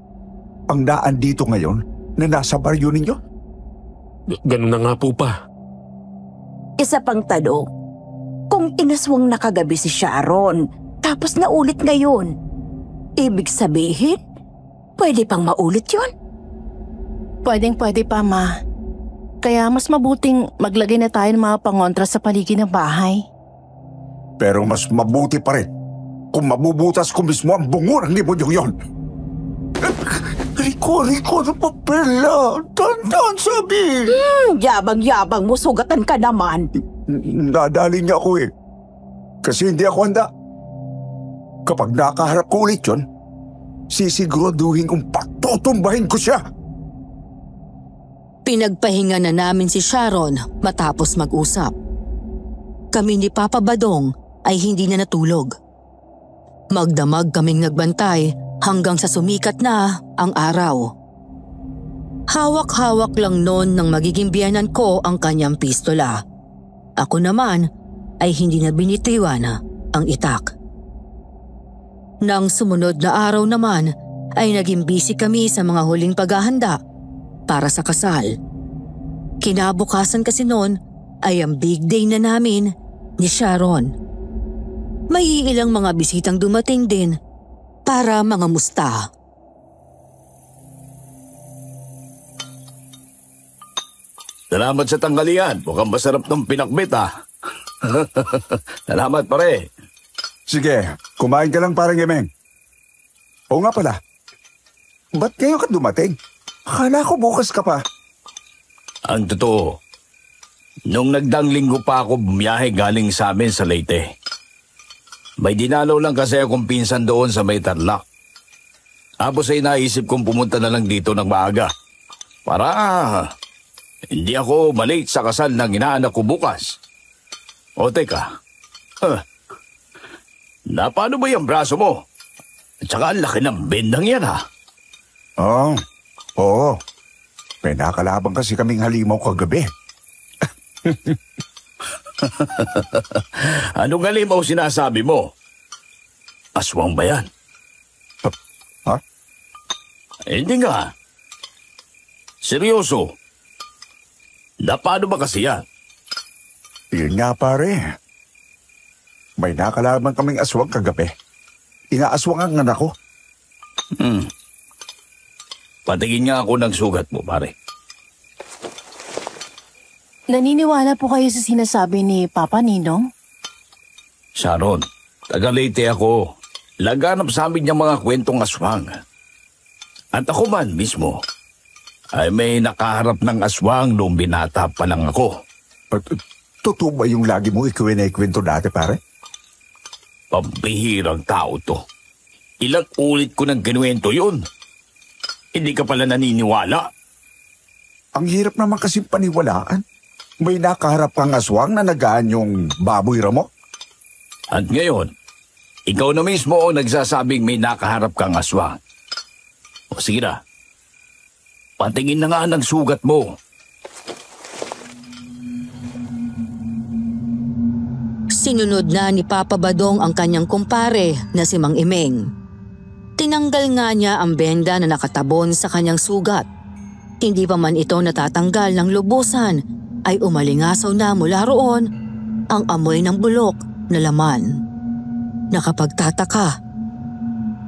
ang daan dito ngayon na nasa baryo ninyo? Ganun na nga po pa. Isa pang tanong, kung inaswang na kagabi si Sharon, tapos naulit ngayon, ibig sabihin, pwede pang maulit yun? Pwedeng-pwede pa, ma. Kaya mas mabuting maglagay na tayo ng mga pangontra sa paligid ng bahay. Pero mas mabuti pa rin kung mabubutas ko mismo ang bungo ng demonyong yon. Rico, ano pa pala? Tandaan sabi! Yabang-yabang mo, sugatan ka naman. Nadali niya ako eh. Kasi hindi ako handa. Kapag nakaharap ko ulit yun, sisiguraduhin kong patutumbahin ko siya. Pinagpahinga na namin si Sharon matapos mag-usap. Kami ni Papa Badong ay hindi na natulog. Magdamag kaming nagbantay hanggang sa sumikat na ang araw. Hawak-hawak lang noon ng magiging biyanan ko ang kanyang pistola. Ako naman ay hindi na binitiwan ang itak. Nang sumunod na araw naman ay naging busy kami sa mga huling paghahanda para sa kasal. Kinabukasan kasi noon ay ang big day na namin ni Sharon. May ilang mga bisitang dumating din para mga musta. Salamat sa tanghalian. Mukhang masarap ng pinakbit, ah. Salamat, pare. Sige, kumain ka lang parang Gemeng. Oo nga pala. Ba't ngayon ka dumating? Akala ko bukas ka pa. Ang totoo, nung nagdang linggo pa ako bumiyahe galing sa amin sa Leyte. May dinalaw lang kasi akong pinsan doon sa may Tarlac. Tapos ay naisip kong pumunta na lang dito ng maaga. Para hindi ako malate sa kasal ng inaanak ko bukas. O teka, paano ba yung braso mo? At saka ang laki ng bendang yan, ha? Oo. May nakalabang kasi kaming halimaw kagabi. Anong halimaw sinasabi mo? Aswang ba yan? Ha? Hindi nga. Seryoso. Paano ba kasi yan? Yun nga pare. May nakalaman kaming aswang kagabi. Inaaswang ang anak ko. Patingin nga ako ng sugat mo, pare. Naniniwala po kayo sa sinasabi ni Papa Ninong? Sharon, taga Leyte ako. Laganap sa amin yung mga kwentong aswang. At ako man mismo, ay may nakaharap ng aswang noong binata pa lang ako. Totoo ba yung lagi mo ikwento dati, pare? Pambihirang tao to. Ilang ulit ko nang kinuwento yun. Hindi ka pala naniniwala. Ang hirap naman kasi paniwalaan. May nakaharap kang aswang na nagaan yung baboy ramo. At ngayon, ikaw na mismo ang nagsasabing may nakaharap kang aswang. O sige na, patingin na nga ng sugat mo. Sinunod na ni Papa Badong ang kanyang kumpare na si Mang Imeng. Tinanggal nga niya ang benda na nakatabon sa kanyang sugat. Hindi pa man ito natatanggal ng lubusan, ay umalingasaw na mula roon ang amoy ng bulok na laman. Nakapagtataka,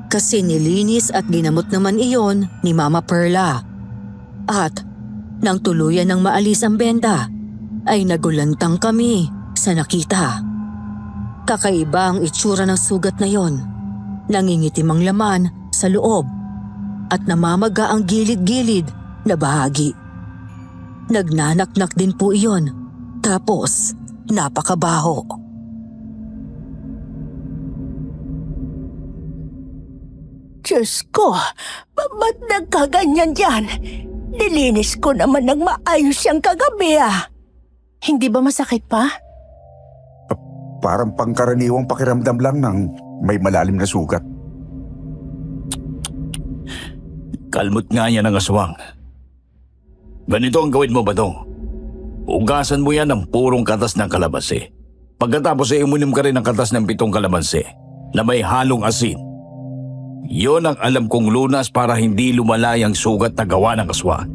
kasi nilinis at ginamot naman iyon ni Mama Perla. At nang tuluyan ng maalis ang benda, ay nagulantang kami sa nakita. Kakaiba ang itsura ng sugat na yon. Nangingitim ang laman sa loob at namamaga ang gilid-gilid na bahagi. Nagnanaknak din po iyon, tapos napakabaho. Diyos ko, ba't nagkaganyan yan? Nilinis ko naman ng maayos siyang kagabi Hindi ba masakit pa? Parang pangkaraniwang pakiramdam lang ng may malalim na sugat. Kalmot nga yan ang aswang. Ganito ang gawin mo, Badong. Ugasan mo yan ng purong katas ng kalamansi. Pagkatapos ay umunim ka rin ng katas ng 7 kalamansi na may halong asin. Yon ang alam kong lunas para hindi lumalay ang sugat na gawa ng aswang.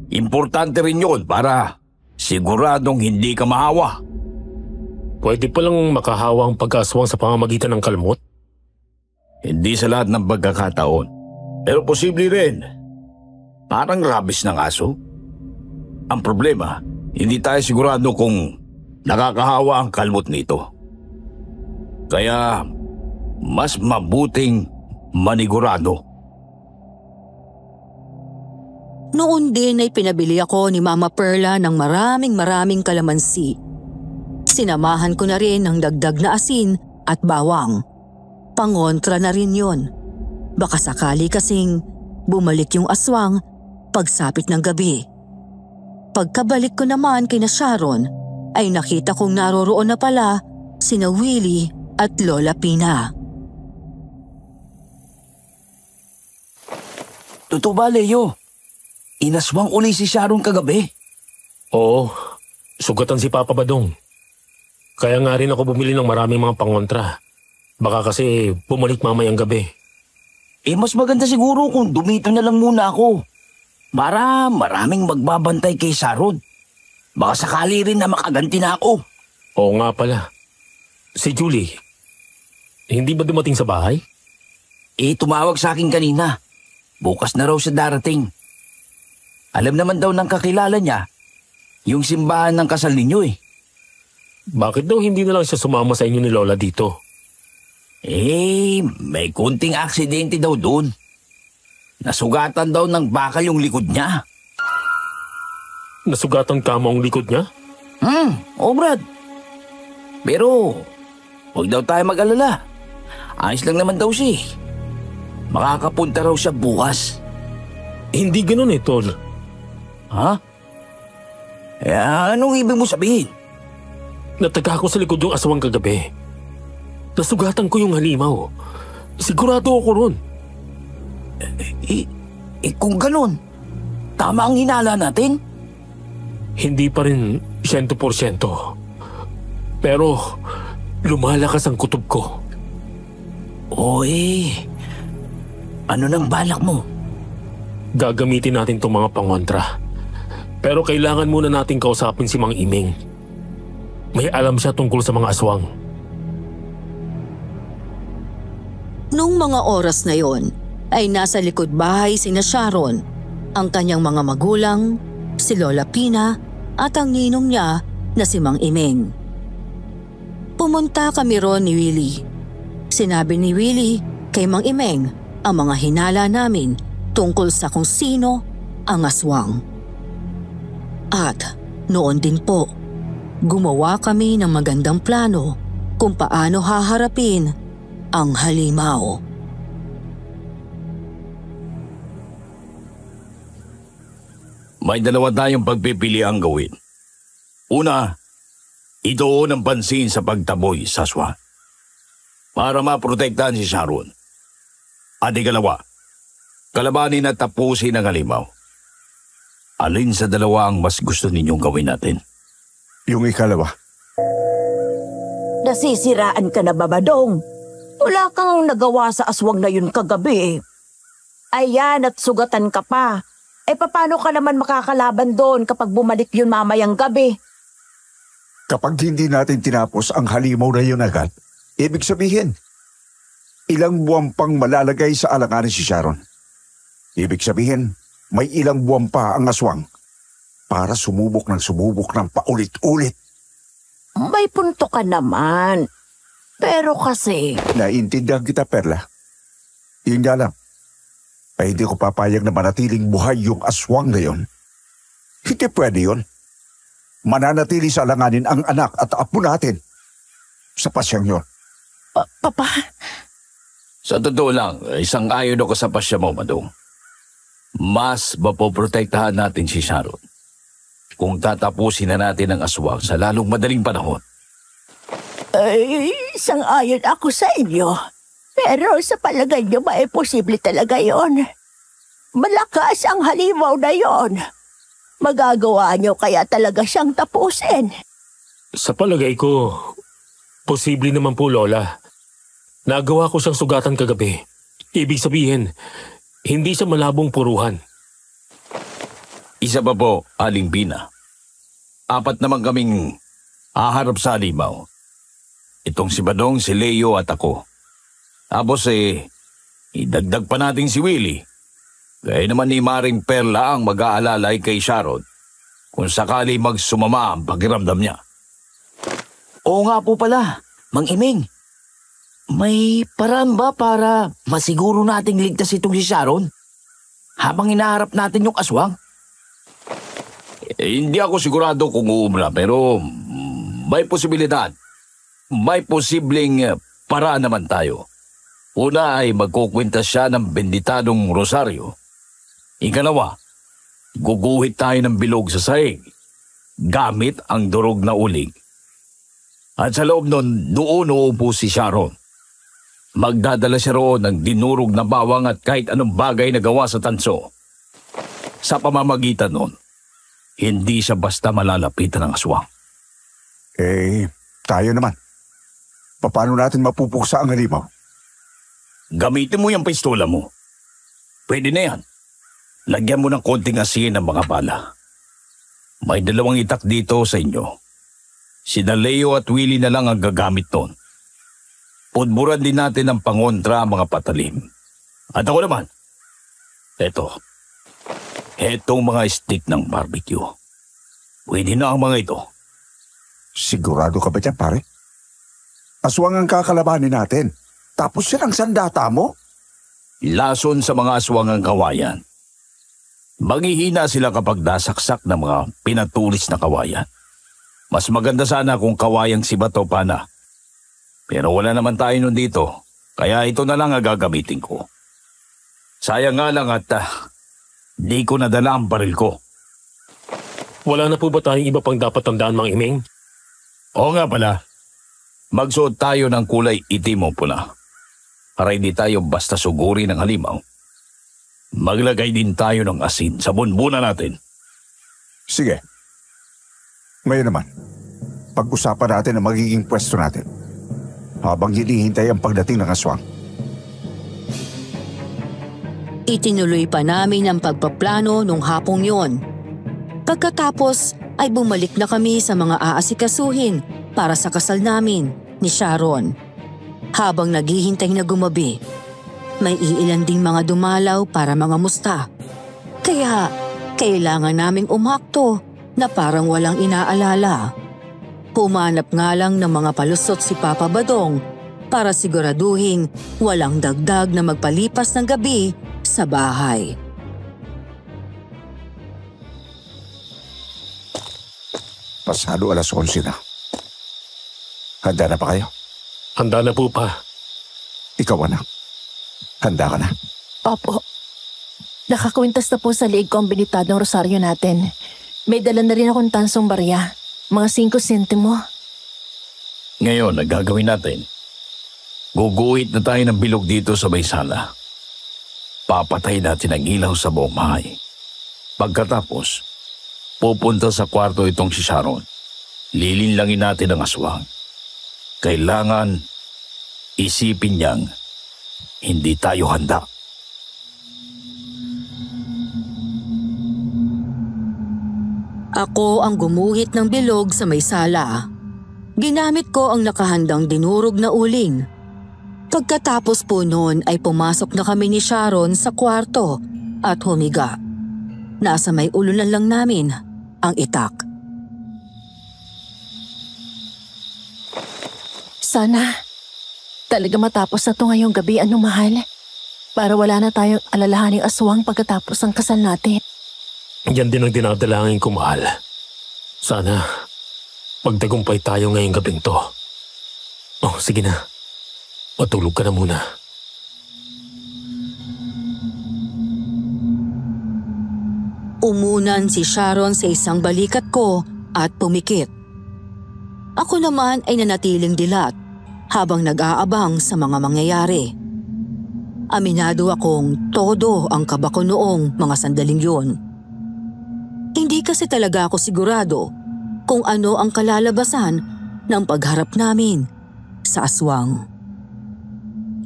Importante rin yon para siguradong hindi ka maawa. Pwede palang makahawa ang pagkaswang sa pamamagitan ng kalmot? Hindi sa lahat ng pagkakataon. Pero posible rin. Parang rabies ng aso. Ang problema, hindi tayo sigurado kung nakakahawa ang kalmot nito. Kaya, mas mabuting manigurado. Noon din ay pinabili ako ni Mama Perla ng maraming kalamansi. Sinamahan ko na rin ng dagdag na asin at bawang. Pangontra na rin yon. Baka sakali kasing bumalik yung aswang pagsapit ng gabi. Pagkabalik ko naman kina Sharon, ay nakita kong naroroon na pala sina Willie at Lola Pina. Totoo ba, Leo? Inaswang uli si Sharon kagabi? Oo, sugatan si Papa Badong. Kaya nga rin ako bumili ng maraming mga pangontra. Baka kasi bumalik mamayang gabi. Mas maganda siguro kung dumito na lang muna ako. Para maraming magbabantay kay Sharon. Baka sakali rin na makaganti na ako. Oo nga pala. Si Julie, hindi ba dumating sa bahay? Tumawag sa akin kanina. Bukas na raw siya darating. Alam naman daw ng kakilala niya, yung simbahan ng kasal ninyo Bakit daw hindi na lang siya sumama sa inyo ni Lola dito? May kunting aksidente daw doon. Nasugatan daw ng bakal yung likod niya. Nasugatan ka mo ang likod niya? Oo, Brad. Pero, huwag daw tayo mag-alala. Ayos lang naman daw siya. Makakapunta raw siya bukas. Hindi ganun Tol. Ha? Anong ibig mo sabihin? Nataga ako sa likod yung aswang kagabi. Nasugatan ko yung halimaw. Sigurado ako ron. Kung ganun, tama ang hinala natin? Hindi pa rin 100%. Pero lumalakas ang kutob ko. Ano nang balak mo? Gagamitin natin itong mga pangontra. Pero kailangan muna natin kausapin si Mang Imeng. may alam siya tungkol sa mga aswang. Nung mga oras na yon, ay nasa likod bahay sina Sharon, ang kanyang mga magulang, si Lola Pina at ang ninong niya na si Mang Imeng. Pumunta kami ron ni Willie. Sinabi ni Willie kay Mang Imeng ang mga hinala namin tungkol sa kung sino ang aswang. At noon din po, gumawa kami ng magandang plano kung paano haharapin ang halimaw. May dalawa tayong pagpipiliang gawin. Una, ituon ang pansin sa pagtaboy sa aswang para maprotektahan si Sharon. At ikalawa, kalabanin at tapusin ang halimaw. Alin sa dalawa ang mas gusto ninyong gawin natin? Yung ikalawa. Nasisiraan ka na ba, Badong? Wala kang nagawa sa aswang na yun kagabi. Ayan at sugatan ka pa. Paano ka naman makakalaban doon kapag bumalik yun mamayang gabi? Kapag hindi natin tinapos ang halimaw na yun agad, ibig sabihin, ilang buwan pang malalagay sa alanganin si Sharon. Ibig sabihin, may ilang buwan pa ang aswang para sumubok ng paulit-ulit. May punto ka naman. Pero kasi... Naiintindihan kita, Perla. Yun nga lang, ay hindi ko papayag na manatiling buhay yung aswang na yun. Hindi pwede yun. Mananatili sa alanganin ang anak at apo natin sa pasyang yun. Papa, Sa totoo lang, isang ayon ako sa pasya mo, Madong. Mas mapoprotektahan natin si Sharon kung tatapusin na natin ang aswang sa lalong madaling panahon. Sang-ayon ako sa inyo. Pero sa palagay niyo ba posible talaga yon? Malakas ang halimaw na yon. Magagawa niyo kaya talaga siyang tapusin. Sa palagay ko, posible naman po, Lola. Nagawa ko siyang sugatan kagabi. Ibig sabihin, hindi siya malabong puruhan. Isa pa po, Aling Pina. 4 naman kaming haharap sa halimaw. Itong si Badong, si Leo at ako. Tapos idagdag pa natin si Willie. Gaya naman ni Maring Perla ang mag-aalalay kay Sharon kung sakali magsumama ang pakiramdam niya. Oo nga po pala, Mang Imeng. May paraan ba para masiguro nating ligtas itong si Sharon habang hinaharap natin yung aswang? Hindi ako sigurado kung uumra pero may posibilidad. May posibleng paraan naman tayo. Una ay magkukwenta siya ng benditadong rosaryo. Ikalawa, guguhit tayo ng bilog sa sahig gamit ang durog na uling. At sa loob nun, doon uupo si Sharon. Magdadala siya roon ng dinurog na bawang at kahit anong bagay na gawa sa tanso. Sa pamamagitan nun, hindi siya basta malalapitan ng aswang. Tayo naman. Paano natin mapupuksa ang halimaw? Gamitin mo yung pistola mo. Pwede na yan. Lagyan mo ng konting asin ng mga bala. May 2 itak dito sa inyo. Sina Leo at Willie na lang ang gagamit nun. Pudburan din natin ang pangontra mga patalim. At ako naman, etong mga stick ng barbecue. Pwede na ang mga ito. Sigurado ka ba dyan, pare? Aswang ang kakalabanin natin. Tapos yan ang sandata mo? Lason sa mga aswang ang kawayan. Manghihina sila kapag dasaksak ng mga pinatulis na kawayan. Mas maganda sana kung kawayang si Bato pa na. Pero wala naman tayo nun dito, kaya ito na lang ang gagamitin ko. Sayang nga lang at di ko nadala ang baril ko. Wala na po ba tayong iba pang dapat tandaan, Mang Imeng? Oo nga pala, magsuot tayo ng kulay itim o pula. Para hindi tayo basta suguri ng halimaw. Maglagay din tayo ng asin sa bunbunan natin. Sige. Ngayon naman, pag-usapan natin ang magiging pwesto natin habang hinihintay ang pagdating ng aswang. Itinuloy pa namin ang pagpaplano nung hapong yon. Pagkatapos ay bumalik na kami sa mga aasikasuhin para sa kasal namin ni Sharon. Habang naghihintay na gumabi, may iilan ding mga dumalaw para mga musta. Kaya kailangan naming umakto na parang walang inaalala. Humanap nga lang ng mga palusot si Papa Badong para siguraduhin walang dagdag na magpalipas ng gabi sa bahay. Pasado alas 11 na. Handa na pa kayo? Handa na po pa. Ikaw, anak. Handa ka na? Opo. Nakakwintas na po sa liig ko ang binitadong rosaryo natin. May dala na rin akong tansong barya. Mga 5 sentimo. Ngayon, ang gagawin natin, guguhit na tayo ng bilog dito sa may sala. Papatay natin ang ilaw sa buong bahay. Pagkatapos, pupunta sa kwarto itong si Sharon. Lilinlangin natin ang aswang. Kailangan isipin niyang hindi tayo handa. Ako ang gumuhit ng bilog sa may sala. Ginamit ko ang nakahandang dinurog na uling. Pagkatapos po noon ay pumasok na kami ni Sharon sa kwarto at humiga. Nasa may ulunan lang namin ang itak. Sana talaga matapos na to ngayong gabi, mahal. Para wala na tayong alalahaning aswang pagkatapos ng kasal natin. Yan din ang dinadalangin ko, mahal. Sana magtagumpay tayo ngayong gabing to. Oh, sige na. Matulog ka na muna. Umunan si Sharon sa isang balikat ko at pumikit. Ako naman ay nanatiling dilat habang nag-aabang sa mga mangyayari. Aminado akong todo ang kaba ko noong mga sandaling yun. Hindi kasi talaga ako sigurado kung ano ang kalalabasan ng pagharap namin sa aswang.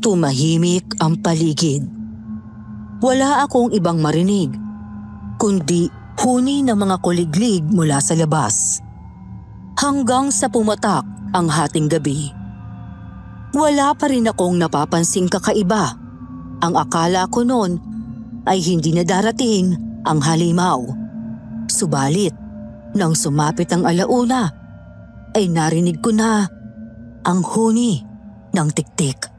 Tumahimik ang paligid. Wala akong ibang marinig, kundi huni ng mga kuliglig mula sa labas. Hanggang sa pumatak ang hating gabi. Wala pa rin akong napapansing kakaiba. Ang akala ko noon ay hindi na darating ang halimaw. Subalit, nang sumapit ang alauna, ay narinig ko na ang huni ng tiktik.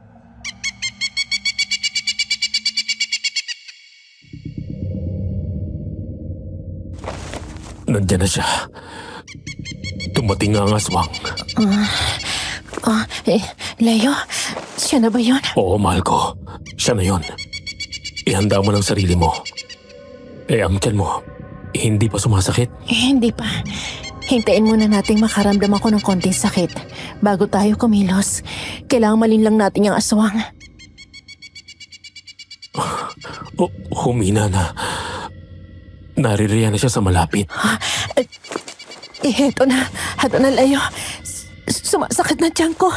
Nandiyan na siya. Tumating nga ang aswang. Leo, siya na ba yun? Oo, mahal ko. Siya na yun. Ihanda mo ng sarili mo. Ang tiyan mo, hindi pa sumasakit? Hindi pa. Hintayin muna nating makaramdam ako ng konting sakit bago tayo kumilos. Kailangan malinlang natin yung aswang. Humina na. Naririyan na siya sa malapit. Heto na. Heto na, Leo. Sumasakit na tiyan ko.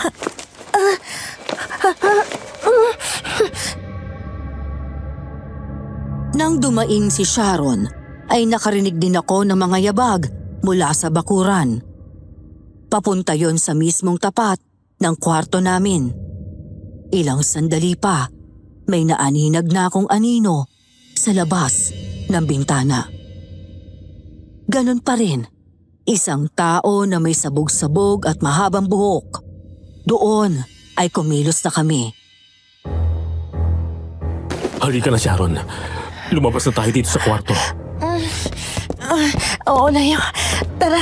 Nang dumaing si Sharon, ay nakarinig din ako ng mga yabag mula sa bakuran. Papunta yon sa mismong tapat ng kwarto namin. Ilang sandali pa, may naaninag na akong anino sa labas ng bintana. Ganon pa rin, isang tao na may sabog-sabog at mahabang buhok. Doon ay kumilos na kami. Halika na, Sharon. Lumabas na tayo dito sa kwarto. Oo, Leo. Tara.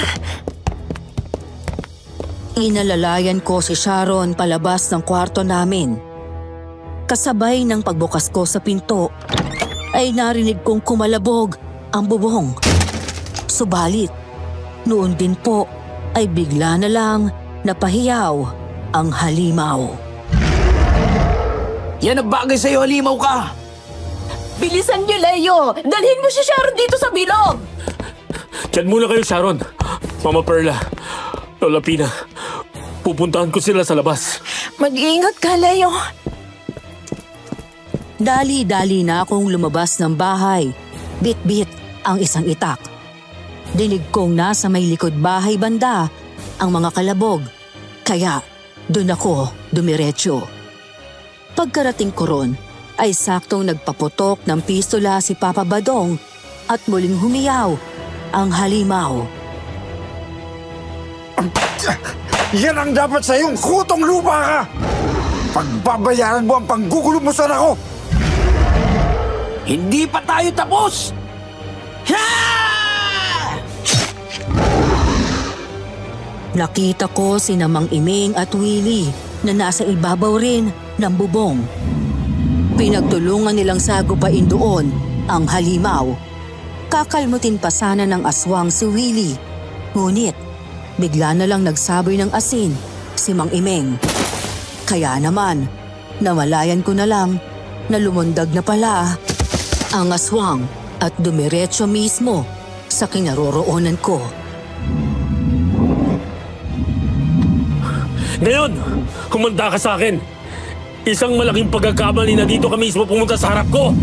Inalalayan ko si Sharon palabas ng kwarto namin. Kasabay ng pagbukas ko sa pinto, ay narinig kong kumalabog ang bubong. Subalit, noon din po ay bigla na lang napahiyaw ang halimaw. Yan ang bagay sa'yo, halimaw ka! Bilisan niyo, Leo! Dalhin mo si Sharon dito sa bilog! Diyan muna kayo, Sharon. Mama Perla, Lola Pina, pupuntahan ko sila sa labas. Mag-iingat ka, Leo. Dali-dali na akong lumabas ng bahay. Bit-bit ang isang itak. Dinig kong nasa may likod bahay banda ang mga kalabog Kaya doon ako dumiretso. Pagkarating ko ron, ay saktong nagpaputok ng pistola si Papa Badong at muling humiyaw ang halimaw. Yan ang dapat sa iyong kutong lupa ka! Pagbabayaran mo ang panggugulo mo sa ako! Hindi pa tayo tapos! Nakita ko sina Mang Iming at Willie na nasa ibabaw rin ng bubong. Pinagtulungan nilang sagupain doon ang halimaw. Kakalmutin pa sana ng aswang si Willie. Ngunit bigla na lang nagsaboy ng asin si Mang Iming. Kaya naman, namalayan ko na lang na lumundag na pala ang aswang at dumiretso mismo sa kinaroroonan ko. Ngayon, humanda ka sa akin. Isang malaking pagkakamali na dito ka mismo pumunta sa harap ko.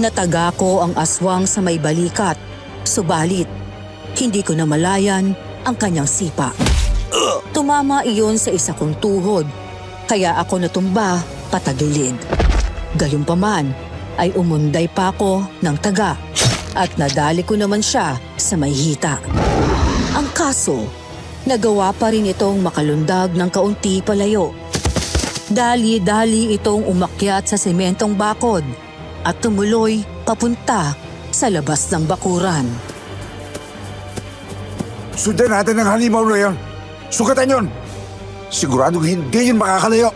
Nataga ko ang aswang sa may balikat. Subalit, hindi ko namalayan ang kanyang sipa. Tumama iyon sa isa kong tuhod, kaya ako natumba patagilid. Gayunpaman ay umunday pa ako ng taga at nadali ko naman siya sa may hita. Ang kaso, nagawa pa rin itong makalundag ng kaunti palayo. Dali-dali itong umakyat sa sementong bakod at tumuloy papunta sa labas ng bakuran. Sundan natin ang halimaw na yan. Sugatan yun. Siguradong hindi yun makakalayo.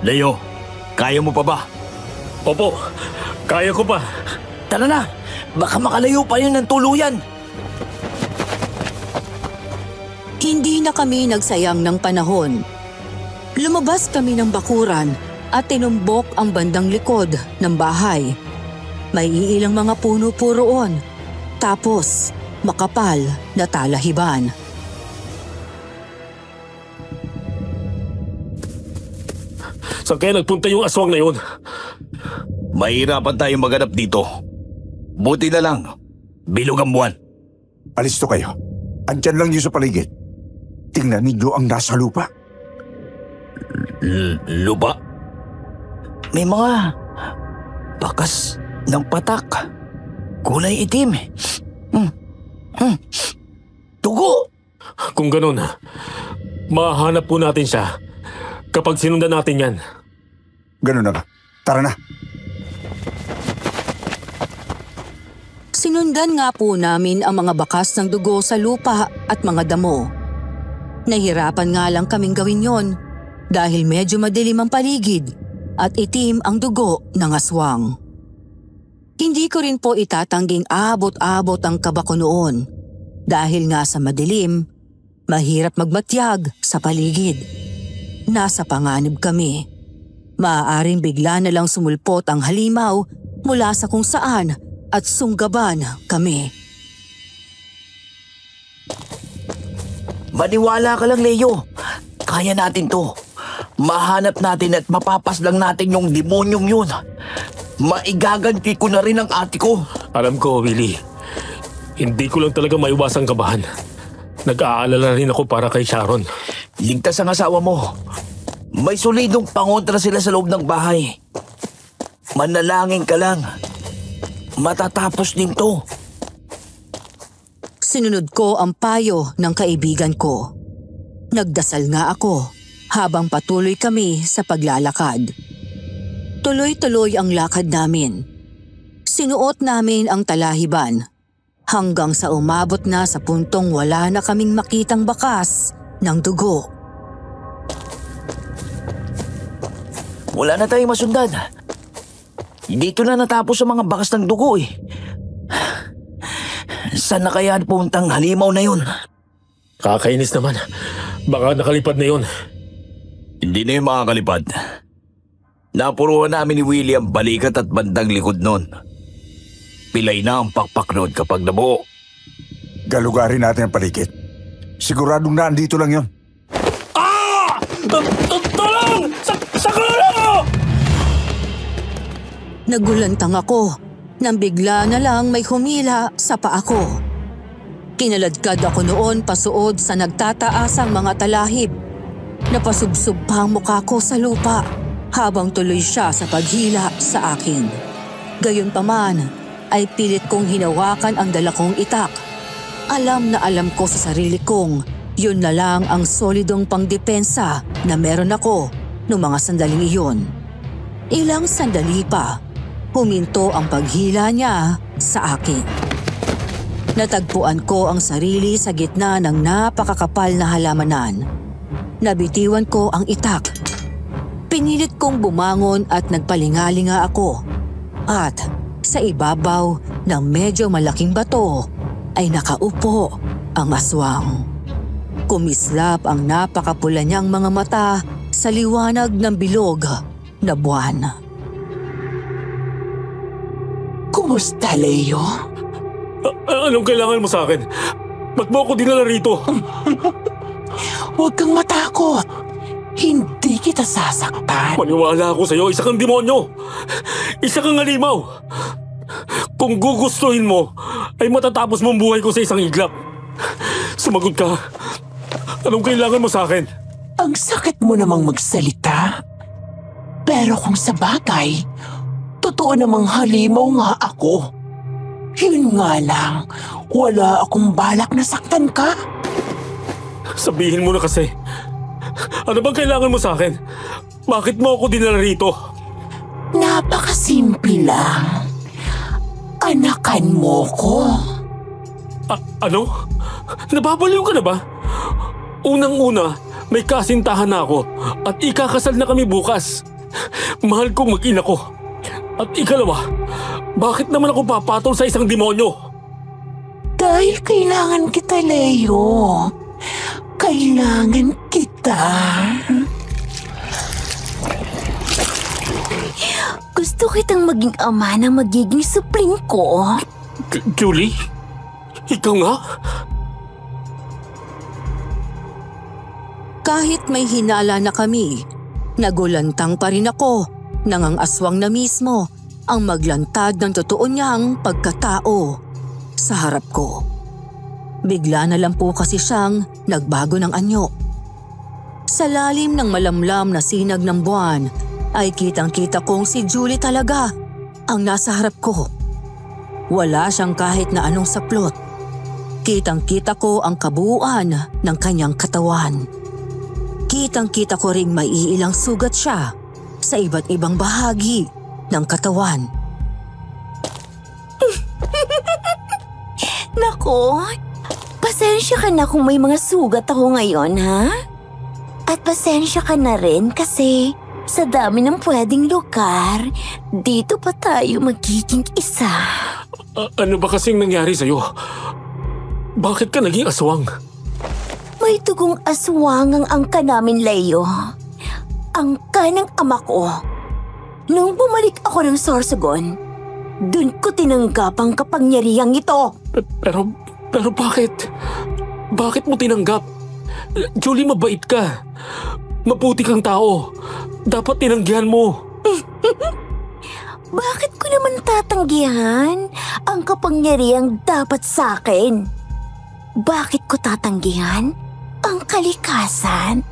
Leo, kaya mo pa ba? Opo, kaya ko pa. Tara na, baka makalayo pa yun ng tuluyan. Hindi na kami nagsayang ng panahon. Lumabas kami ng bakuran at tinumbok ang bandang likod ng bahay. May iilang mga puno po roon. Tapos, makapal na talahiban. Saan kaya nagpunta yung aswang na yun? Mahirapan tayong maganap dito. Buti na lang, bilog ang buwan. Alis to kayo. Andyan lang yun sa paligid. Tingnan ninyo ang nasa lupa. Lupa? May mga bakas ng patak. Kulay itim. Dugo! Kung ganun, mahanap po natin siya kapag sinundan natin yan. Ganun na nga. Tara na. Sinundan nga po namin ang mga bakas ng dugo sa lupa at mga damo. Nahirapan nga lang kaming gawin yon dahil medyo madilim ang paligid at itim ang dugo ng aswang. Hindi ko rin po itatangging abot-abot ang kaba ko noon dahil nga sa madilim, mahirap magmatyag sa paligid. Nasa panganib kami. Maaaring bigla na lang sumulpot ang halimaw mula sa kung saan at sunggaban kami. Maniwala ka lang, Leo. Kaya natin to. Mahanap natin at mapapaslang natin yung demonyong yun. Maigaganti ko na rin ang ate ko. Alam ko, Willie. Hindi ko lang talaga maiwasang kabahan. Nag-aalala rin ako para kay Sharon. Ligtas ang asawa mo. May solidong pangontra sila sa loob ng bahay. Manalangin ka lang. Matatapos din to. Sinunod ko ang payo ng kaibigan ko. Nagdasal nga ako habang patuloy kami sa paglalakad. Tuloy-tuloy ang lakad namin. Sinuot namin ang talahiban hanggang sa umabot na sa puntong wala na kaming makitang bakas ng dugo. Wala na tayong masundan. Dito na natapos ang mga bakas ng dugo eh. Saan na kaya puntang halimaw na yun? Kakainis naman. Baka nakalipad na yun. Hindi na yung makakalipad. Napuruhan namin ni Willie ang balikat at bandang likod nun. Pilay na ang pakpak road kapag nabuo. Galugarin natin ang paligid. Siguradong naandito lang yun. Tulong! Sakuro! Nagulantang ako nang bigla na lang may humila sa paa ko. Kinaladkad ako noon pasuod sa nagtataasang mga talahib. Napasubsob pa ang mukha ko sa lupa habang tuloy siya sa paghila sa akin. Gayunpaman ay pilit kong hinawakan ang dala kong itak. Alam na alam ko sa sarili kong yun na lang ang solidong pangdepensa na meron ako noong mga sandaling iyon. Ilang sandali pa, huminto ang paghila niya sa akin. Natagpuan ko ang sarili sa gitna ng napakakapal na halamanan. Nabitiwan ko ang itak. Pinilit kong bumangon at nagpalingalinga ako. At sa ibabaw ng medyo malaking bato ay nakaupo ang aswang. Kumislap ang napakapula niyang mga mata sa liwanag ng bilog na buwan. Kumusta, Leo? Anong kailangan mo sa akin? Ba't mo ako dinala rito? Huwag kang matakot. Hindi kita sasaktan. Maniwala ako sa'yo, isa kang demonyo. Isa kang halimaw. Kung gugustuhin mo, ay matatapos mong buhay ko sa isang iglap. Sumagot ka. Anong kailangan mo sa akin? Ang sakit mo namang magsalita. Pero kung sa bagay, totoo namang halimaw nga ako. Yun nga lang, wala akong balak na saktan ka. Sabihin mo na kasi. Ano bang kailangan mo sa akin? Bakit mo ako dinala rito? Napakasimple lang. Anakan mo ko. Ano? Nababaliw ka na ba? Unang-una, may kasintahan na ako at ikakasal na kami bukas. Mahal kong mag-ina ko. At ikalawa, bakit naman ako papatol sa isang demonyo? Dahil kailangan kita, Leo. Kailangan kita. Gusto kitang maging ama na magiging supling ko. Julie? Ikaw nga? Kahit may hinala na kami, nagulantang pa rin ako nang ang aswang na mismo ang maglantad ng totoo niyang pagkatao sa harap ko. Bigla na lang po kasi siyang nagbago ng anyo. Sa lalim ng malamlam na sinag ng buwan ay kitang-kita kong si Julie talaga ang nasa harap ko. Wala siyang kahit na anong saplot. Kitang-kita ko ang kabuuan ng kanyang katawan. Kitang-kita ko ring may iilang sugat siya sa iba't ibang bahagi ng katawan. Nako, pasensya ka na kung may mga sugat ako ngayon, ha? At pasensya ka na rin kasi sa dami ng pwedeng lugar, dito pa tayo magiging isa. Ano ba kasing nangyari sa'yo? Bakit ka naging aswang? May tugong aswang ang angka namin, Leo. Angka ng ama ko. Nung bumalik ako ng Sorsogon, dun ko tinanggap ang kapangyarihang ito. Pero bakit? Bakit mo tinanggap? Julie, mabait ka. Maputi kang tao. Dapat tinanggihan mo. Bakit ko naman tatanggihan ang kapangyarihang dapat sa akin? Bakit ko tatanggihan ang kalikasan?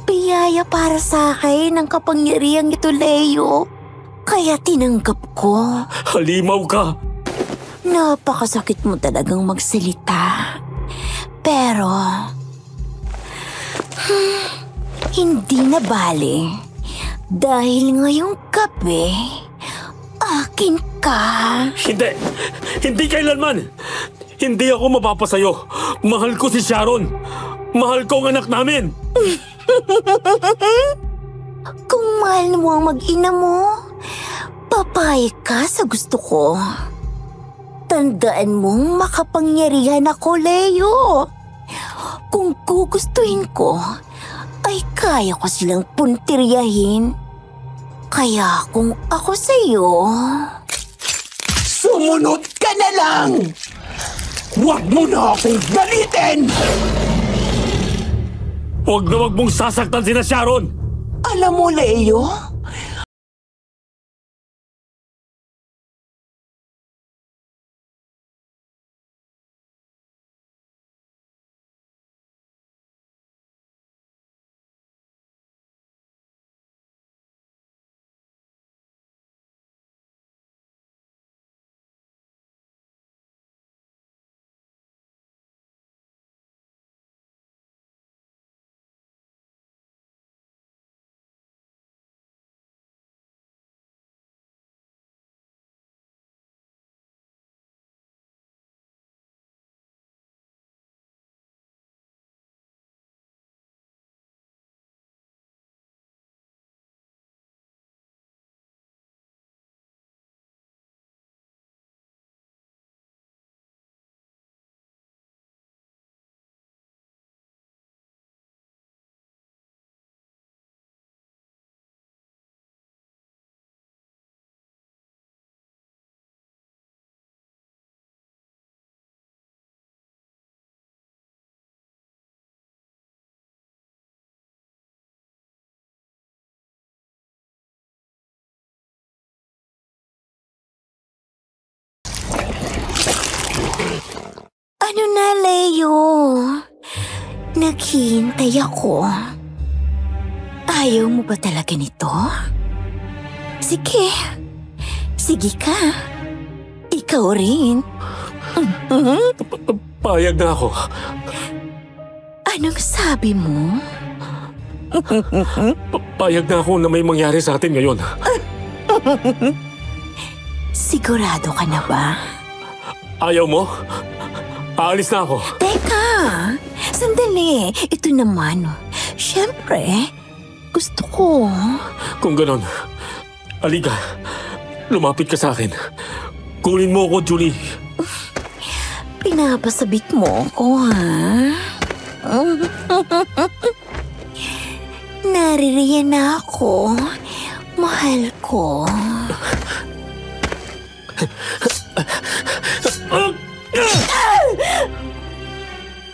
Biyaya para sa akin ang kapangyarihang ito, Leo. Kaya tinanggap ko. Halimaw ka. Napakasakit mo talagang magsalita. Pero, hindi na bale. Dahil ngayong gabi, akin ka. Hindi! Hindi kailanman! Hindi ako mapapasayo. Mahal ko si Sharon. Mahal ko ang anak namin. Kung mahal mo ang mag-ina mo, papayag ka sa gusto ko. Tandaan mong makapangyarihan ako, Leo. Kung gugustuhin ko, ay kaya ko silang puntiryahin. Kaya kung ako sa'yo... Sumunod ka na lang! Huwag mo na akong galitin! Huwag na huwag mong sasaktan sina Sharon! Alam mo, Leo, Ano na, Leo? Naghihintay ako. Ayaw mo ba talaga nito? Sige. Sige ka. Ikaw rin. Payag na ako. Anong sabi mo? Payag na ako na may mangyari sa atin ngayon. Sigurado ka na ba? Ayaw mo? Aalis na ako. Teka, sandali. Ito naman. Siyempre, gusto ko. Kung ganon, halika. Lumapit ka sa akin. Kunin mo ako, Julie. Pinapasabik mo ko, ha? Naririyan na ako. Mahal ko.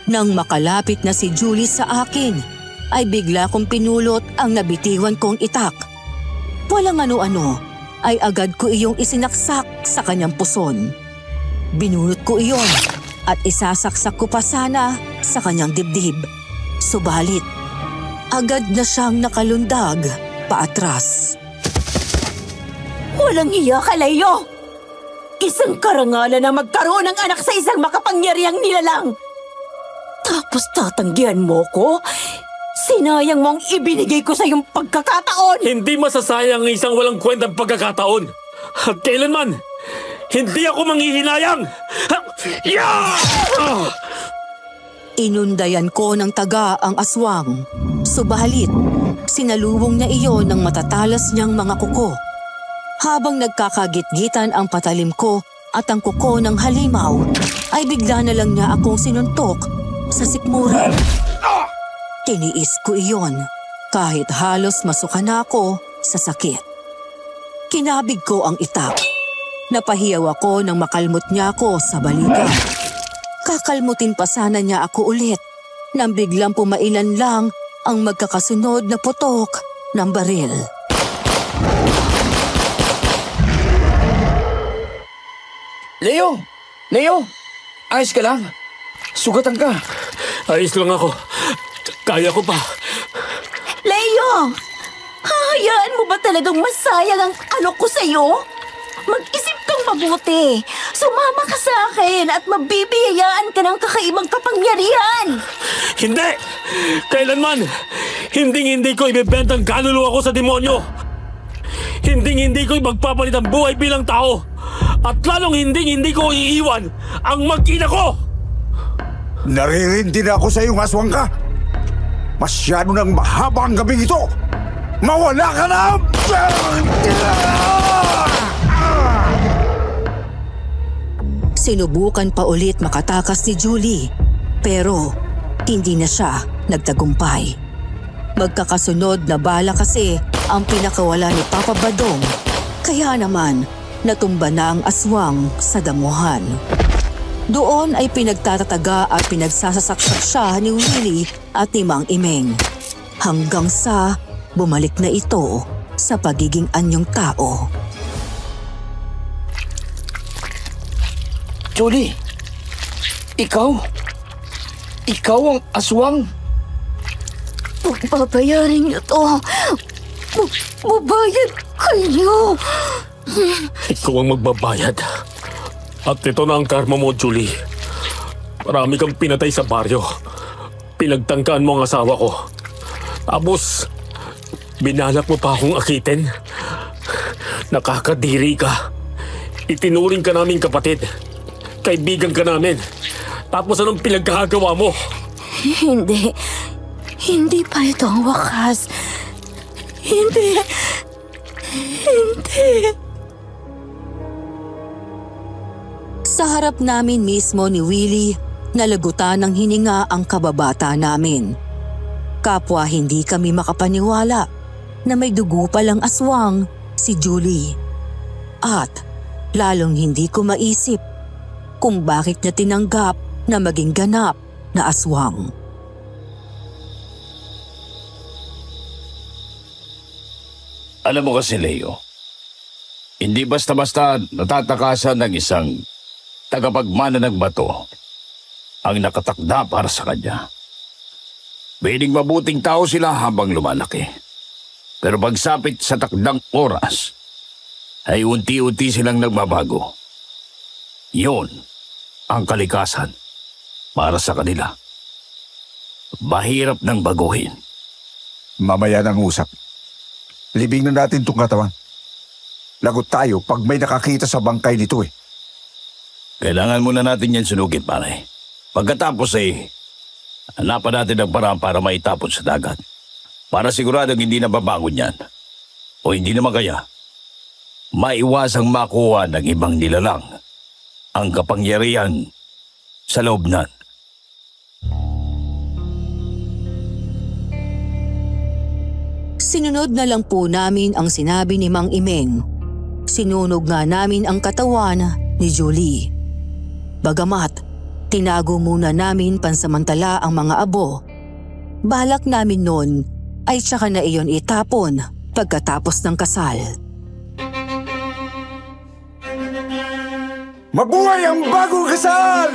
Nang makalapit na si Julie sa akin, ay bigla kong pinulot ang nabitiwan kong itak. Walang ano-ano, ay agad ko iyong isinaksak sa kanyang puson. Binulot ko iyon at isasaksak ko pa sana sa kanyang dibdib. Subalit, agad na siyang nakalundag paatras. Walang hiya ka, Leo! Isang karangalan na magkaroon ng anak sa isang makapangyarihang nilalang. Tapos tatanggihan mo ko? Sinayang mong ibinigay ko sa iyong pagkakataon! Hindi masasayang ang isang walang kwentang pagkakataon. At kailanman, hindi ako manghihinayang! Yeah! Inundayan ko ng taga ang aswang. Subalit, sinalubong niya iyon ng matatalas niyang mga kuko. Habang nagkakagit-gitan ang patalim ko at ang kuko ng halimaw, ay bigla na lang niya akong sinuntok sa sikmura. Tiniis ko iyon kahit halos masuka na ako sa sakit. Kinabig ko ang itak. Napahiyaw ako nang makalmot niya ako sa balikat. Kakalmutin pa sana niya ako ulit nang biglang pumailan lang ang magkakasunod na putok ng baril. Leo! Leo! Ayos ka lang? Sugatan ka. Ayos lang ako. Kaya ko pa. Leo! Hahayaan mo ba talagang masayang ang alok ko sa'yo? Mag-isip kang mabuti. Sumama ka sa akin at mabibiyayaan ka ng kakaibang kapangyarihan. Hindi! Kailanman, hindi ko ibebentang kaluluwa ko sa demonyo. Hindi ko magpapalit ang buhay bilang tao. At lalong hindi ko iiwan ang mag-ina ko! Naririndi na ako sa iyong aswang ka. Masyado nang mahaba ang gabing ito. Mawala ka na! Sinubukan pa ulit makatakas ni Julie, pero hindi na siya nagtagumpay. Magkakasunod na bala kasi ang pinakawala ni Papa Badong, kaya naman natumba na ang aswang sa damuhan. Doon ay pinagtatataga at pinagsasasaksak siya ni Willie at ni Mang Imeng, hanggang sa bumalik na ito sa pagiging anyong tao. Julie! Ikaw? Ikaw ang aswang? Pagbabayarin niyo to. Babayad kayo. Ikaw ang magbabayad. At ito na ang karma mo, Julie. Marami kang pinatay sa baryo. Pinagtangkaan mo ang asawa ko. Tapos, binalak mo pa akong akitin. Nakakadiri ka. Itinuring ka naming kapatid. Kaibigan ka namin. Tapos anong pinagkakagawa mo? Hindi. Hindi pa ito ang wakas. Hindi. Sa harap namin mismo ni Willie, nalagutan ng hininga ang kababata namin. Kapwa hindi kami makapaniwala na may dugo palang aswang si Julie. At lalong hindi ko maisip kung bakit niya tinanggap na maging ganap na aswang. Alam mo kasi, Leo, hindi basta-basta natatakasan ng isang tagapagmana ng bato ang nakatakda para sa kanya. Pwedeng mabuting tao sila habang lumalaki. Pero pagsapit sa takdang oras, ay unti-unti silang nagbabago. Yun ang kalikasan para sa kanila. Mahirap nang baguhin. Mamaya ng usap. Libing na natin itong katawan. Lagot tayo pag may nakakita sa bangkay nito eh. Kailangan muna natin yan sunugin, pare. Pagkatapos hanapan natin ang paraan para maitapon sa dagat. Para siguradong hindi na babangon yan. O hindi naman kaya, maiwasang makuha ng ibang nilalang ang kapangyarihan sa loob nan. Sinunod na lang po namin ang sinabi ni Mang Imeng. Sinunog nga namin ang katawan ni Julie. Bagamat, tinago muna namin pansamantala ang mga abo. Balak namin noon ay tsaka na iyon itapon pagkatapos ng kasal. Mabuhay ang bagong kasal!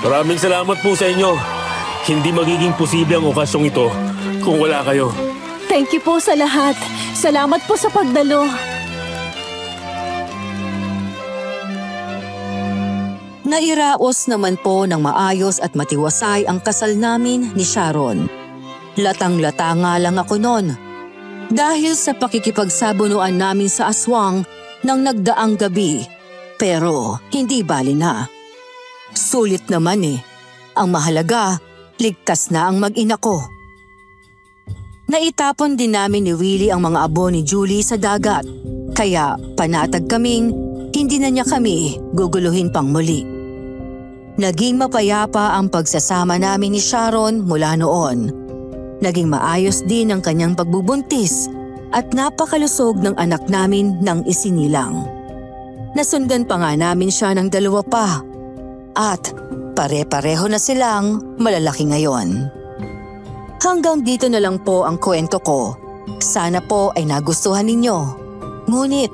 Maraming salamat po sa inyo. Hindi magiging posible ang okasyong ito kung wala kayo. Thank you po sa lahat. Salamat po sa pagdalo. Nairaos naman po ng maayos at matiwasay ang kasal namin ni Sharon. Latang-lata nga lang ako noon. Dahil sa pakikipagsabunuan namin sa aswang ng nagdaang gabi. Pero hindi bali na. Sulit naman eh. Ang mahalaga, ligtas na ang mag-ina ko. Naitapon din namin ni Willie ang mga abo ni Julie sa dagat. Kaya panatag kaming hindi na niya kami guguluhin pang muli. Naging mapayapa ang pagsasama namin ni Sharon mula noon. Naging maayos din ang kanyang pagbubuntis at napakalusog ng anak namin nang isinilang. Nasundan pa nga namin siya ng 2 pa at pare-pareho na silang malalaki ngayon. Hanggang dito na lang po ang kwento ko. Sana po ay nagustuhan ninyo. Ngunit,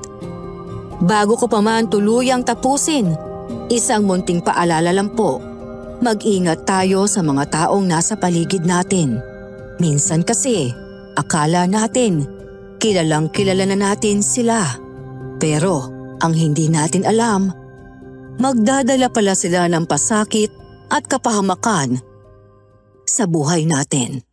bago ko pa man tuluyang tapusin, isang munting paalala lang po. Mag-ingat tayo sa mga taong nasa paligid natin. Minsan kasi, akala natin, kilalang kilala na natin sila. Pero, ang hindi natin alam, magdadala pala sila ng pasakit at kapahamakan sa buhay natin.